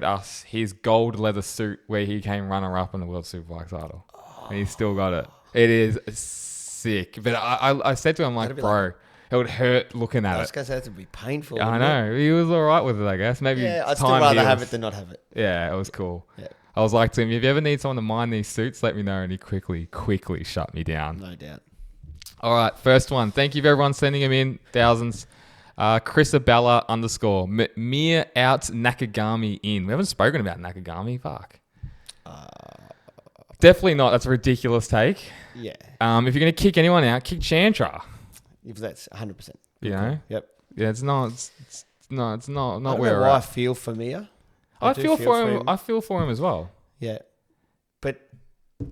us his gold leather suit where he came runner-up in the World Superbike title. And he's still got it. It is sick. But I said to him, like, bro, it would hurt looking at it. I was going to say, that would be painful. I know. He was all right with it, I guess. Maybe I'd still rather have it than not have it. Yeah, it was cool. Yeah. I was like to him, if you ever need someone to mind these suits, let me know. And he quickly shut me down. No doubt. All right, first one. Thank you for everyone sending them in. Thousands. Chrisabella _ Mia out Nakagami in. We haven't spoken about Nakagami. Fuck. Definitely not. That's a ridiculous take. Yeah. If you're going to kick anyone out, kick Chantra. If that's 100%. Yep. Yeah, it's not. It's not I don't know where why I feel for Mia. I feel for him. I feel for him as well. Yeah. But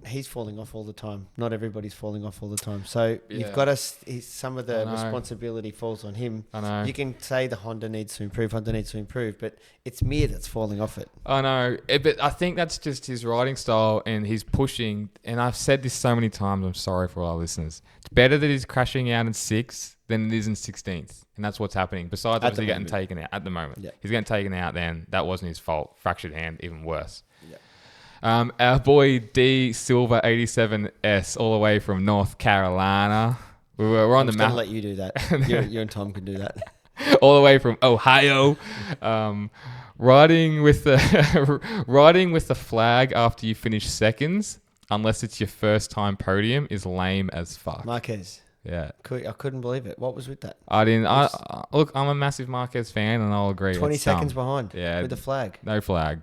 he's falling off all the time. Not everybody's falling off all the time. So you've got to... some of the responsibility falls on him. I know. You can say the Honda needs to improve, but it's Mir that's falling off it. I know. But I think that's just his riding style and he's pushing. And I've said this so many times. I'm sorry for our listeners. It's better that he's crashing out in 6th than it is in 16th. And that's what's happening. Besides obviously getting taken out at the moment. Yeah. He's getting taken out then. That wasn't his fault. Fractured hand, even worse. Yeah. Our boy D Silver 87S, all the way from North Carolina. We're on the map. I'm going to let you do that. You and Tom can do that. All the way from Ohio. Riding with the flag after you finish seconds, unless it's your first time podium, is lame as fuck. Marquez. Yeah. I couldn't believe it. What was with that? Look, I'm a massive Marquez fan, and I'll agree. 20 seconds behind. Yeah. With the flag. No flag.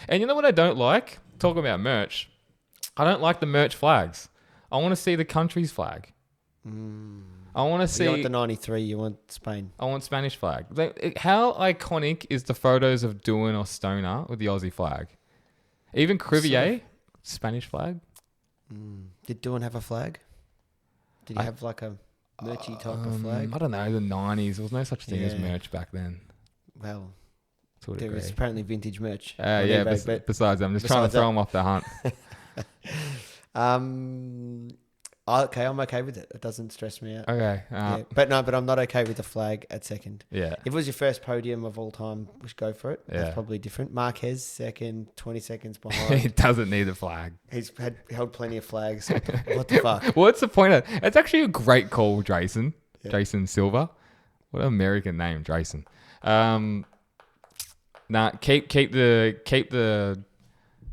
And you know what I don't like? Talking about merch. I don't like the merch flags. I want to see the country's flag. I want to see... You want the 93, you want Spain. I want Spanish flag. How iconic is the photos of Doohan or Stoner with the Aussie flag? Even Crivier, Spanish flag. Did Doohan have a flag? Did he have like a merchy type of flag? I don't know. The 90s. There was no such thing as Yeah. merch back then. Well, To a there degree. is apparently vintage merch. on Yeah. eBay, but Besides, I'm just trying to besides throw that- him off the hunt. Okay, I'm okay with it. It doesn't stress me out. Okay. Yeah. But I'm not okay with the flag at second. Yeah. If it was your first podium of all time, we should go for it. Yeah. That's probably different. Marquez second, 20 seconds behind. He doesn't need a flag. He's held plenty of flags. What the fuck? What's the point of it's actually a great call, Jason. Yeah. Jason Silva. What an American name, Jason.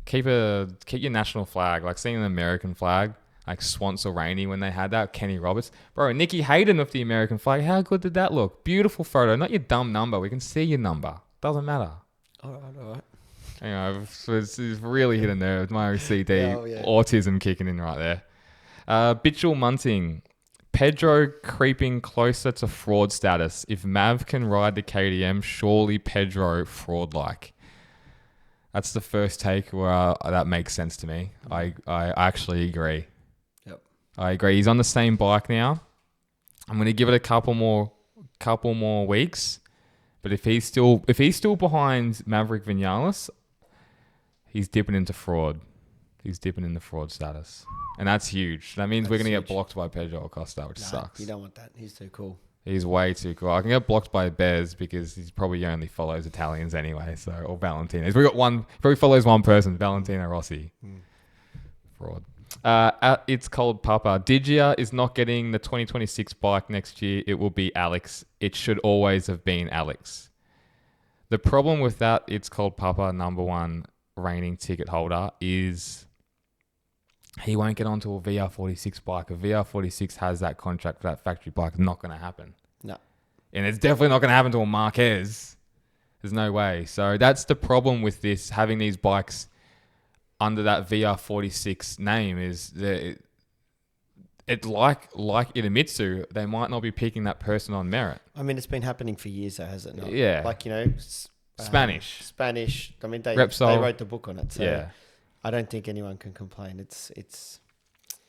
Keep your national flag. Like seeing an American flag, like Swans or Rainey when they had that, Kenny Roberts. Bro, Nikki Hayden with the American flag. How good did that look? Beautiful photo. Not your dumb number. We can see your number. Doesn't matter. All right. You know, it's really hit a nerve. My OCD, Oh, yeah. autism kicking in right there. Bitchel Munting. Pedro creeping closer to fraud status. If Mav can ride the KTM, surely Pedro fraud-like. That's the first take where that makes sense to me. I actually agree. Yep. I agree. He's on the same bike now. I'm going to give it a couple more weeks. But if he's still behind Maverick Vinales, he's dipping into fraud. He's dipping into fraud status. And that's huge. That means we're going to get huge. blocked by Pedro Acosta, which sucks. You don't want that. He's too cool. He's way too cool. I can get blocked by Bez because he probably only follows Italians anyway, or Valentino. We got one. Probably follows one person, Valentino Rossi. Fraud. It's called Papa. Digia is not getting the 2026 bike next year. It will be Alex. It should always have been Alex. The problem with that, it's called Papa, number one reigning ticket holder, is he won't get onto a VR46 bike. A VR46 has that contract for that factory bike. It's not going to happen. No. And it's definitely not going to happen to a Marquez. There's no way. So that's the problem with this, having these bikes under that VR46 name, is that it like Idemitsu, they might not be picking that person on merit. I mean, it's been happening for years, though, has it not? Yeah. Like, you know, Spanish. I mean, they Repsol. wrote the book on it. So Yeah. I don't think anyone can complain. It's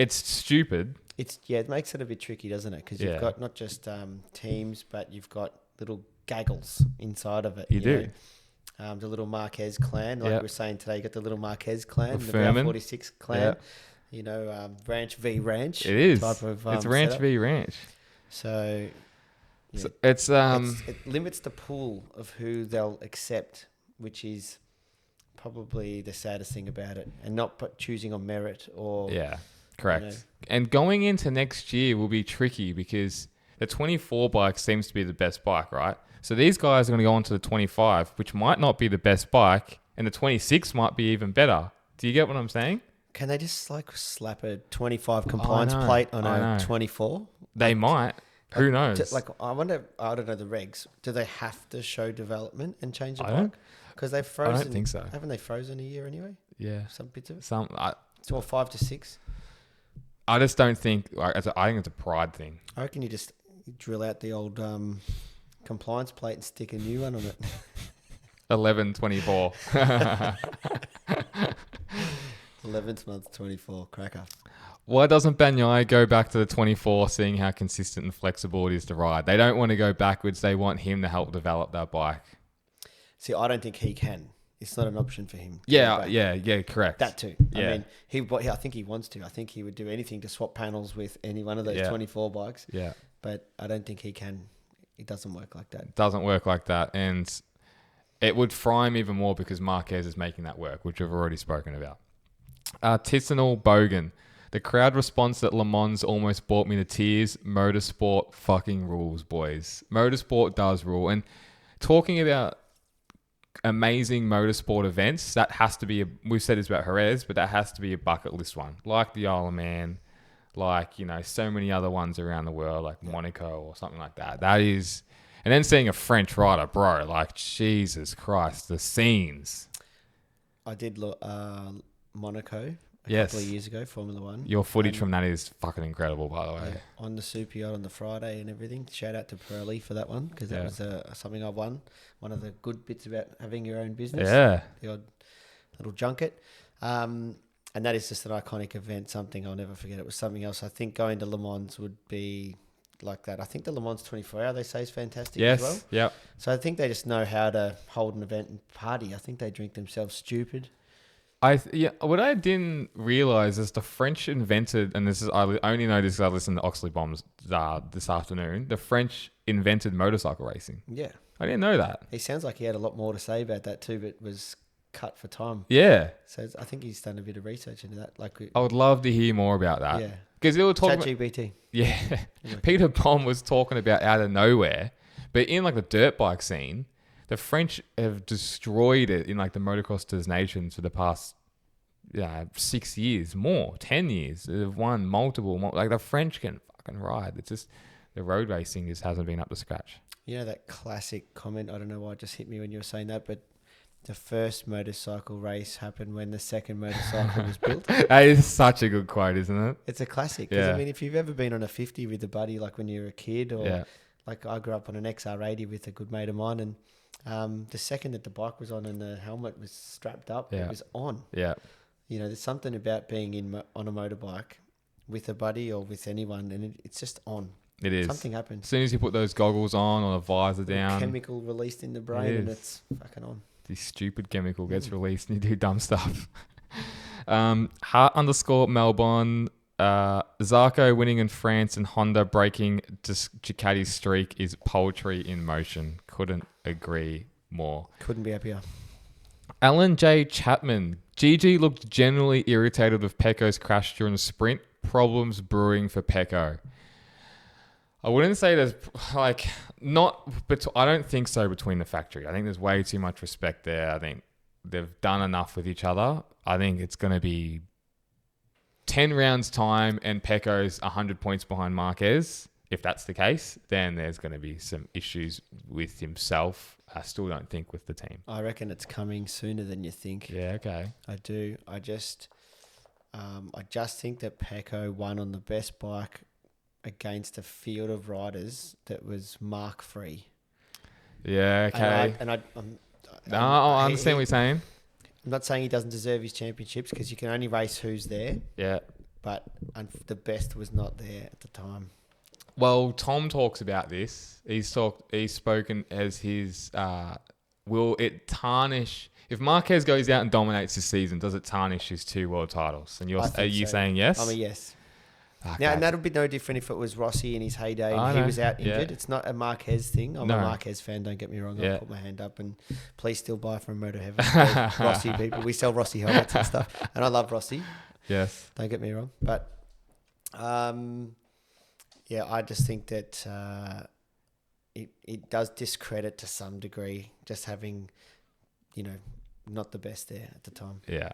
stupid. it makes it a bit tricky, doesn't it? Because Yeah. you've got not just teams, but you've got little gaggles inside of it. You do. know. The little Marquez clan, like Yep. we were saying today, you got the little Marquez clan, the Furman. 46 clan. Yep. You know, ranch v ranch. It is. Type of, It's ranch setup. v ranch. So, yeah. So it's it limits the pool of who they'll accept, which is probably the saddest thing about it, and not choosing on merit or yeah, correct. know. And going into next year will be tricky because the 24 bike seems to be the best bike, right? So these guys are going to go on to the 25, which might not be the best bike, and the 26 might be even better. Do you get what I'm saying? Can they just like slap a 25 compliance know, plate on I a know. 24? They might. Who knows? I wonder. I don't know the regs. Do they have to show development and change the I don't- bike? Because they've frozen. think so. Haven't they frozen a year anyway? Yeah. Some bits of it. I Or 5 to 6. just don't think. I think it's a pride thing. I reckon you just drill out the old compliance plate and stick a new one on it. 11-24. 11th month 24 cracker. Why doesn't Bagnaia go back to the 24, seeing how consistent and flexible it is to ride? They don't want to go backwards. They want him to help develop that bike. See, I don't think he can. It's not an option for him. to go Yeah, back. yeah, correct. That too. Yeah. I mean, I think he wants to. I think he would do anything to swap panels with any one of those Yeah. 24 bikes. Yeah. But I don't think he can. It doesn't work like that. Doesn't work like that. And it would fry him even more because Marquez is making that work, which we've already spoken about. Tissanel Bogan. The crowd response at Le Mans almost brought me to tears. Motorsport fucking rules, boys. Motorsport does rule. And talking about amazing motorsport events, that has to be, we've said this about Jerez, but that has to be a bucket list one. Like the Isle of Man, like, you know, so many other ones around the world, like Monaco or something like that. That is, and then seeing a French rider, bro, like, Jesus Christ, the scenes. I did look Monaco a Yes. couple of years ago, Formula One. Your footage And, from that is fucking incredible, by the way. yeah, on the super yacht on the Friday and everything. Shout out to Pirelli for that one, because that Yeah. was something I won. One of the good bits about having your own business. Yeah. The odd little junket. And that is just an iconic event, something I'll never forget. It was something else. I think going to Le Mans would be like that. I think the Le Mans 24 hour, they say, is fantastic as well. Yes. Yep. So I think they just know how to hold an event and party. I think they drink themselves stupid. What I didn't realize is the French invented, and this is I only know this because I listened to Oxley Bombs this afternoon. The French invented motorcycle racing. Yeah. I didn't know that. He sounds like he had a lot more to say about that too, but was cut for time. Yeah. So I think he's done a bit of research into that. I would love to hear more about that. Yeah. Because they were talking. ChatGPT. Yeah. Peter Bomb was talking about out of nowhere, but in like the dirt bike scene, the French have destroyed it in like the motocross Des Nations for the past 6 years, 10 years. They've won multiple. Like the French can fucking ride. It's just the road racing just hasn't been up to scratch. You know that classic comment, I don't know why it just hit me when you were saying that, but the first motorcycle race happened when the second motorcycle was built. That is such a good quote, isn't it? It's a classic. Because, Yeah. I mean, if you've ever been on a 50 with a buddy, like when you were a kid, or Yeah. like I grew up on an XR80 with a good mate of mine, and the second that the bike was on and the helmet was strapped up, Yeah. it was on. Yeah. You know, there's something about being on a motorbike with a buddy or with anyone, and it's just on. It is. Something As happens. soon as you put those goggles on or the visor down, Chemical released in the brain, and is. it's fucking on. this stupid chemical gets released and you do dumb stuff. Heart_Melbourne. Zarco winning in France and Honda breaking Ducati's streak is poetry in motion. Couldn't agree more. Couldn't be happier. Alan J. Chapman. Gigi looked generally irritated with Pecco's crash during the sprint. Problems brewing for Pecco. I wouldn't say there's I don't think so between the factory. I think there's way too much respect there. I think they've done enough with each other. I think it's going to be 10 rounds time and Pecco's 100 points behind Marquez. If that's the case, then there's going to be some issues with himself. I still don't think with the team. I reckon it's coming sooner than you think. Yeah, okay. I do. I just think that Pecco won on the best bike against a field of riders that was Marc free. Yeah, okay. I understand what you're saying. I'm not saying he doesn't deserve his championships because you can only race who's there, Yeah. but the best was not there at the time. Well, Tom talks about this. He's spoken as his, will it tarnish, if Marquez goes out and dominates this season, does it tarnish his 2 world titles? And are you saying yes? I'm a yes. Okay. Now, and that'll be no different if it was Rossi in his heyday I and he know. was out Yeah. injured. It's not a Marquez thing. I'm No. a Marquez fan, don't get me wrong. Yeah. I'll put my hand up and please still buy from MotoHeaven. Rossi people. We sell Rossi helmets and stuff. And I love Rossi. Yes. Don't get me wrong. But, I just think that it does discredit to some degree just having, not the best there at the time. Yeah.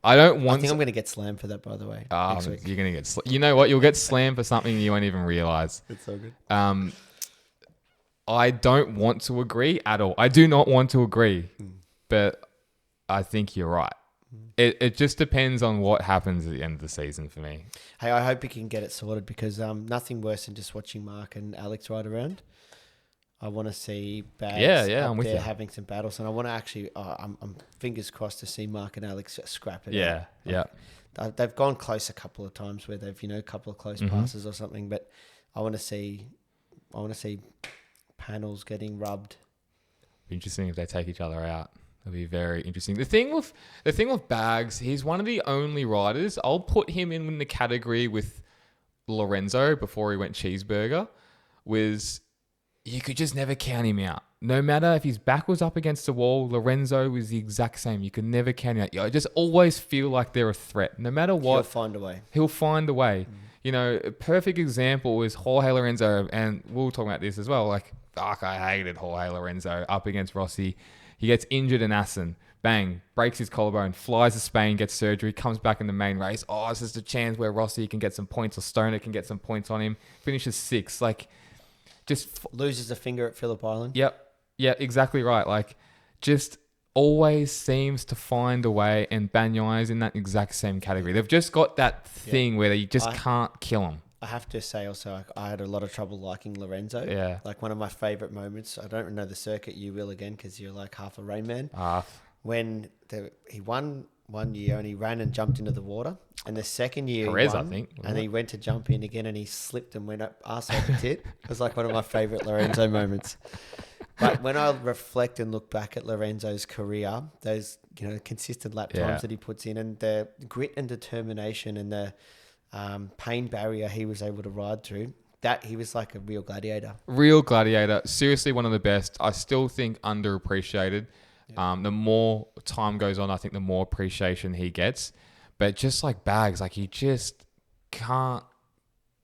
I don't want I think I'm going to get slammed for that, by the way, next week. You're going to get... you know what? You'll get slammed for something you won't even realise. It's so good. I don't want to agree at all. I do not want to agree, but I think you're right. It just depends on what happens at the end of the season for me. Hey, I hope you can get it sorted because nothing worse than just watching Marc and Alex ride around. I want to see Bags I'm with you. having some battles, and I want to actually. I'm fingers crossed to see Marc and Alex scrap it. Yeah, out. They've gone close a couple of times where they've a couple of close passes or something, but I want to see panels getting rubbed. Be interesting if they take each other out. It'll be very interesting. The thing with Bags, he's one of the only riders. I'll put him in the category with Lorenzo before he went cheeseburger. You could just never count him out. No matter if his back was up against the wall, Lorenzo was the exact same. You could never count him out. I just always feel like they're a threat. No matter what. He'll find a way. A perfect example is Jorge Lorenzo, and we'll talk about this as well. Like, fuck, I hated Jorge Lorenzo up against Rossi. He gets injured in Assen. Bang, breaks his collarbone, flies to Spain, gets surgery, comes back in the main race. Oh, this is the chance where Rossi can get some points or Stoner can get some points on him. Finishes 6th. Like, just loses a finger at Phillip Island. Yep. Yeah, exactly right. Like, just always seems to find a way, and Bagnaia is in that exact same category. They've just got that thing where you just can't kill them. I have to say also, I had a lot of trouble liking Lorenzo. Yeah. Like one of my favourite moments, I don't know the circuit, you will again, because you're like half a Rain Man. Half. when he won one year and he ran and jumped into the water, and the second year Perez, he won, I think, wasn't and it? he went to jump in again and he slipped and went up arse over tit. It was like one of my favourite Lorenzo moments. But when I reflect and look back at Lorenzo's career, those consistent lap times that he puts in, and the grit and determination and the pain barrier he was able to ride through, that he was like a real gladiator. Real gladiator. Seriously, one of the best. I still think underappreciated. The more time goes on, I think the more appreciation he gets. But just like Bags, like you just can't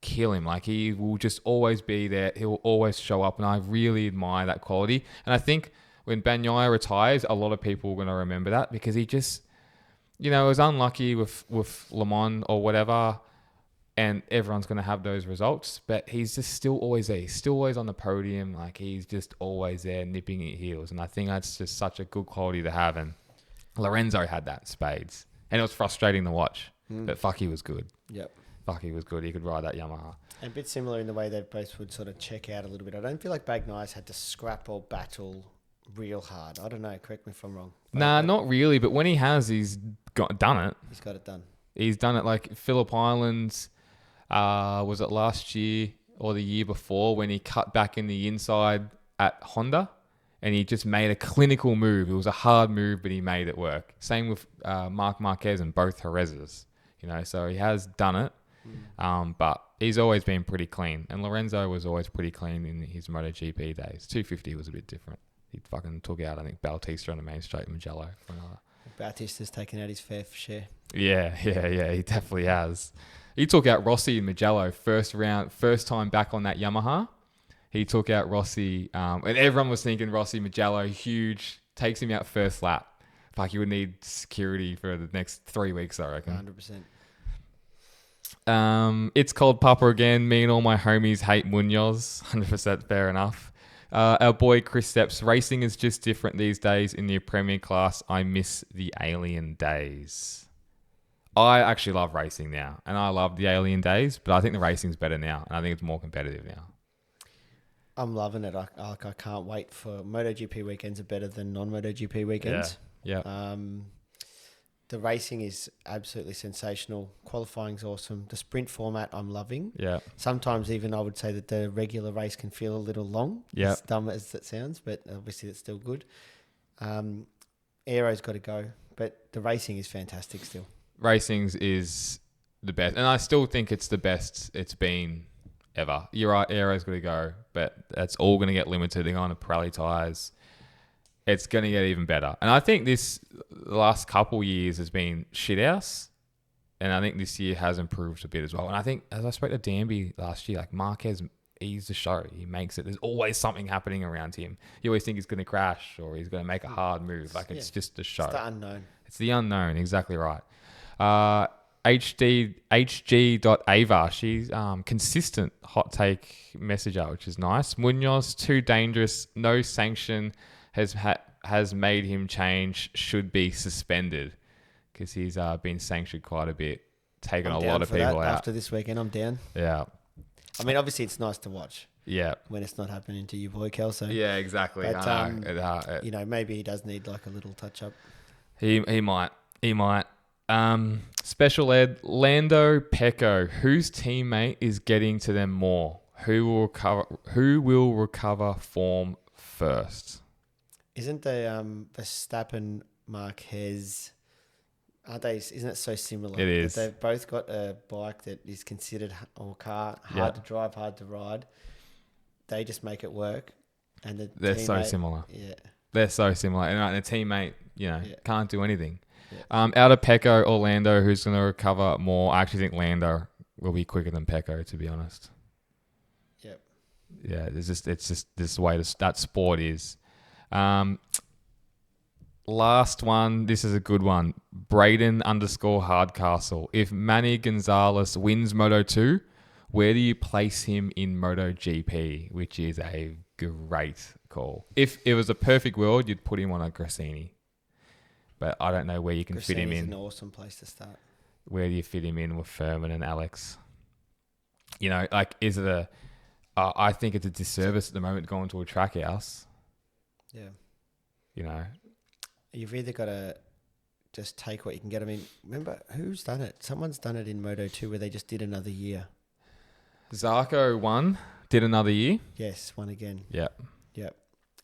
kill him. Like he will just always be there. He'll always show up. And I really admire that quality. And I think when Bagnaia retires, a lot of people are going to remember that because he just, was unlucky with Le Mans or whatever. And everyone's going to have those results. But he's just still always there. He's still always on the podium. Like he's just always there nipping at heels. And I think that's just such a good quality to have. And Lorenzo had that, spades. And it was frustrating to watch. But fuck, he was good. Yep. Fuck, he was good. He could ride that Yamaha. And a bit similar in the way they both would sort of check out a little bit. I don't feel like Bagnaia's had to scrap or battle real hard. I don't know. Correct me if I'm wrong. Nah, not really. But when he has, he's done it. He's got it done. He's done it like Phillip Islands. Was it last year or the year before when he cut back in the inside at Honda and he just made a clinical move. It was a hard move, but he made it work. Same with Marc Marquez and both Jerez's, so he has done it. But he's always been pretty clean. And Lorenzo was always pretty clean in his MotoGP days. 250 was a bit different. He fucking took out, I think, Bautista on the main straight, Mugello for another. Bautista's taken out his fair share. Yeah, he definitely has. He took out Rossi in Mugello first time back on that Yamaha. He took out Rossi, and everyone was thinking Rossi, Mugello, huge, takes him out first lap. Fuck, you would need security for the next 3 weeks, I reckon. 100%. It's called Papa again. Me and all my homies hate Munoz. 100% fair enough. Our boy Chris Steps, racing is just different these days in the Premier class. I miss the alien days. I actually love racing now, and I love the alien days, but I think the racing's better now, and I think it's more competitive now. I'm loving it. I can't wait for MotoGP weekends are better than non-MotoGP weekends. Yeah. The racing is absolutely sensational. Qualifying's awesome. The sprint format I'm loving. Yeah. Sometimes even I would say that the regular race can feel a little long. Yeah. As dumb as it sounds, but obviously it's still good. Aero's got to go, but the racing is fantastic still. Racing's is the best, and I still think it's the best it's been ever. You're right, Aero's got to go, but that's all going to get limited. They're going to Pirelli tyres. It's going to get even better. And I think the last couple years has been shithouse, and I think this year has improved a bit as well. And I think, as I spoke to Danby last year, like Marquez, he's the show. He makes it. There's always something happening around him. You always think he's going to crash or he's going to make a hard move. Like, it's just a show. It's the unknown. It's the unknown. Exactly right. HG.ava, she's consistent hot take messenger, which is nice. Munoz, too dangerous. No sanction has made him change. Should be suspended because he's been sanctioned quite a bit, taking a lot of people out. After this weekend, I'm down. Yeah. I mean, obviously, it's nice to watch. Yeah. When it's not happening to your boy Kelso. Yeah, exactly. But, I know. maybe he does need like a little touch up. He might. Special ed, Lando Pecco, whose teammate is getting to them more? Who will recover form first? Isn't the Verstappen Marquez, aren't they? Isn't it so similar? It is. That they've both got a bike that is considered hard to drive, hard to ride. They just make it work, and they're so similar. Yeah, they're so similar, and the teammate, can't do anything. Yeah. Out of Pecco or Lando, who's going to recover more? I actually think Lando will be quicker than Pecco, to be honest. Yep. Yeah, it's just this way that sport is. Last one. This is a good one. Braden _Hardcastle. If Manny Gonzalez wins Moto 2, where do you place him in MotoGP? Which is a great call. If it was a perfect world, you'd put him on a Grassini. But I don't know where you can fit him in. An awesome place to start. Where do you fit him in with Furman and Alex? Is it I think it's a disservice at the moment going to a track house. Yeah. you've either got to just take what you can get. I mean, remember who's done it? Someone's done it in Moto 2 where they just did another year. Zarco won, did another year. Yes, one again. Yep.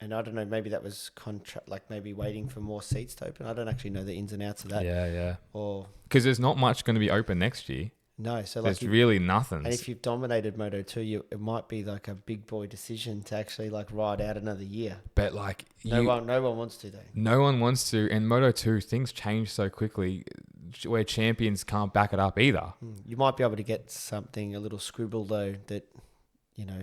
And I don't know, maybe that was contract, like maybe waiting for more seats to open. I don't actually know the ins and outs of that. Yeah. Or because there's not much going to be open next year. no, so There's like really nothing. and if you've dominated Moto 2, it might be like a big boy decision to actually like ride out another year. But like No one wants to though. no one wants to. And Moto 2, things change so quickly where champions can't back it up either. You might be able to get something a little scribble though that, you know.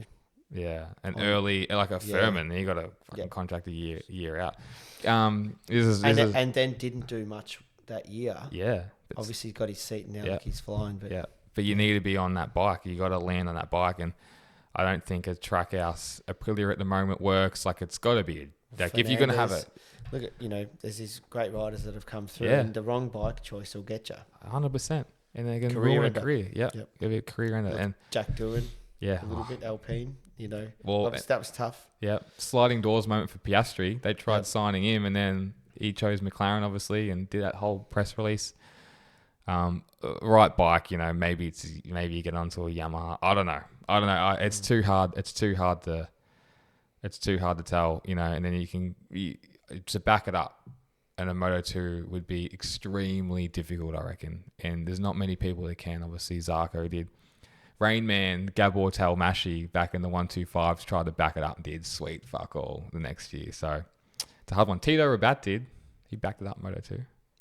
Yeah, and early like a Furman, he got a fucking contract a year out. And then didn't do much that year. Yeah, Obviously, he's got his seat now, like he's flying. But but you need to be on that bike. You got to land on that bike, and I don't think a Trackhouse Aprilia at the moment works. Like it's got to be like if you're gonna have it. Look at there's these great riders that have come through, Yeah. and the wrong bike choice will get you. 100%, and they're gonna Career ruin a ender. career. Yep. Yep. Give it a career ender, Like and Jack Doohan, yeah, a little bit Alpine. Well, obviously that was tough. yeah, sliding doors moment for Piastri. They tried Yep. signing him, and then he chose McLaren, obviously, and did that whole press release. Right bike, maybe you get onto a Yamaha. I don't know. It's too hard. It's too hard to tell, and then to back it up. And a Moto 2 would be extremely difficult, I reckon. And there's not many people that can. Obviously, Zarco did. Rainman, Gabor Talmashi back in the 125s tried to back it up and did sweet fuck all the next year. So it's a hard one. Tito Rabat did. He backed it up in Moto 2.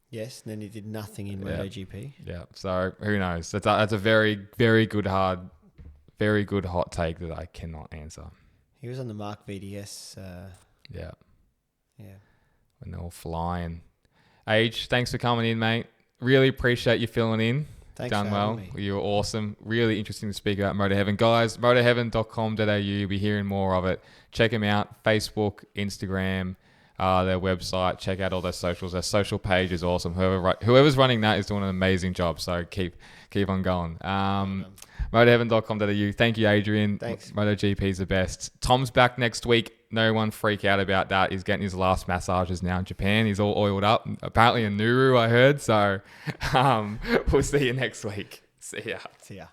Yes, and then he did nothing in MotoGP. Yeah. So who knows? That's a very, very good hot take that I cannot answer. He was on the Marc VDS. Yeah. Yeah. When they're all flying. Age, thanks for coming in, mate. Really appreciate you filling in. Thanks Done for well. having me. You were awesome. Really interesting to speak about MotoHeaven. Guys, motoheaven.com.au. You'll be hearing more of it. Check them out. Facebook, Instagram, their website. Check out all their socials. Their social page is awesome. Whoever's running that is doing an amazing job. So keep on going. Motoheaven.com.au. Thank you, Adrian. Thanks. MotoGP's the best. Tom's back next week. No one freak out about that. He's getting his last massages now in Japan. He's all oiled up. Apparently in Nuru, I heard. So we'll see you next week. See ya. See ya.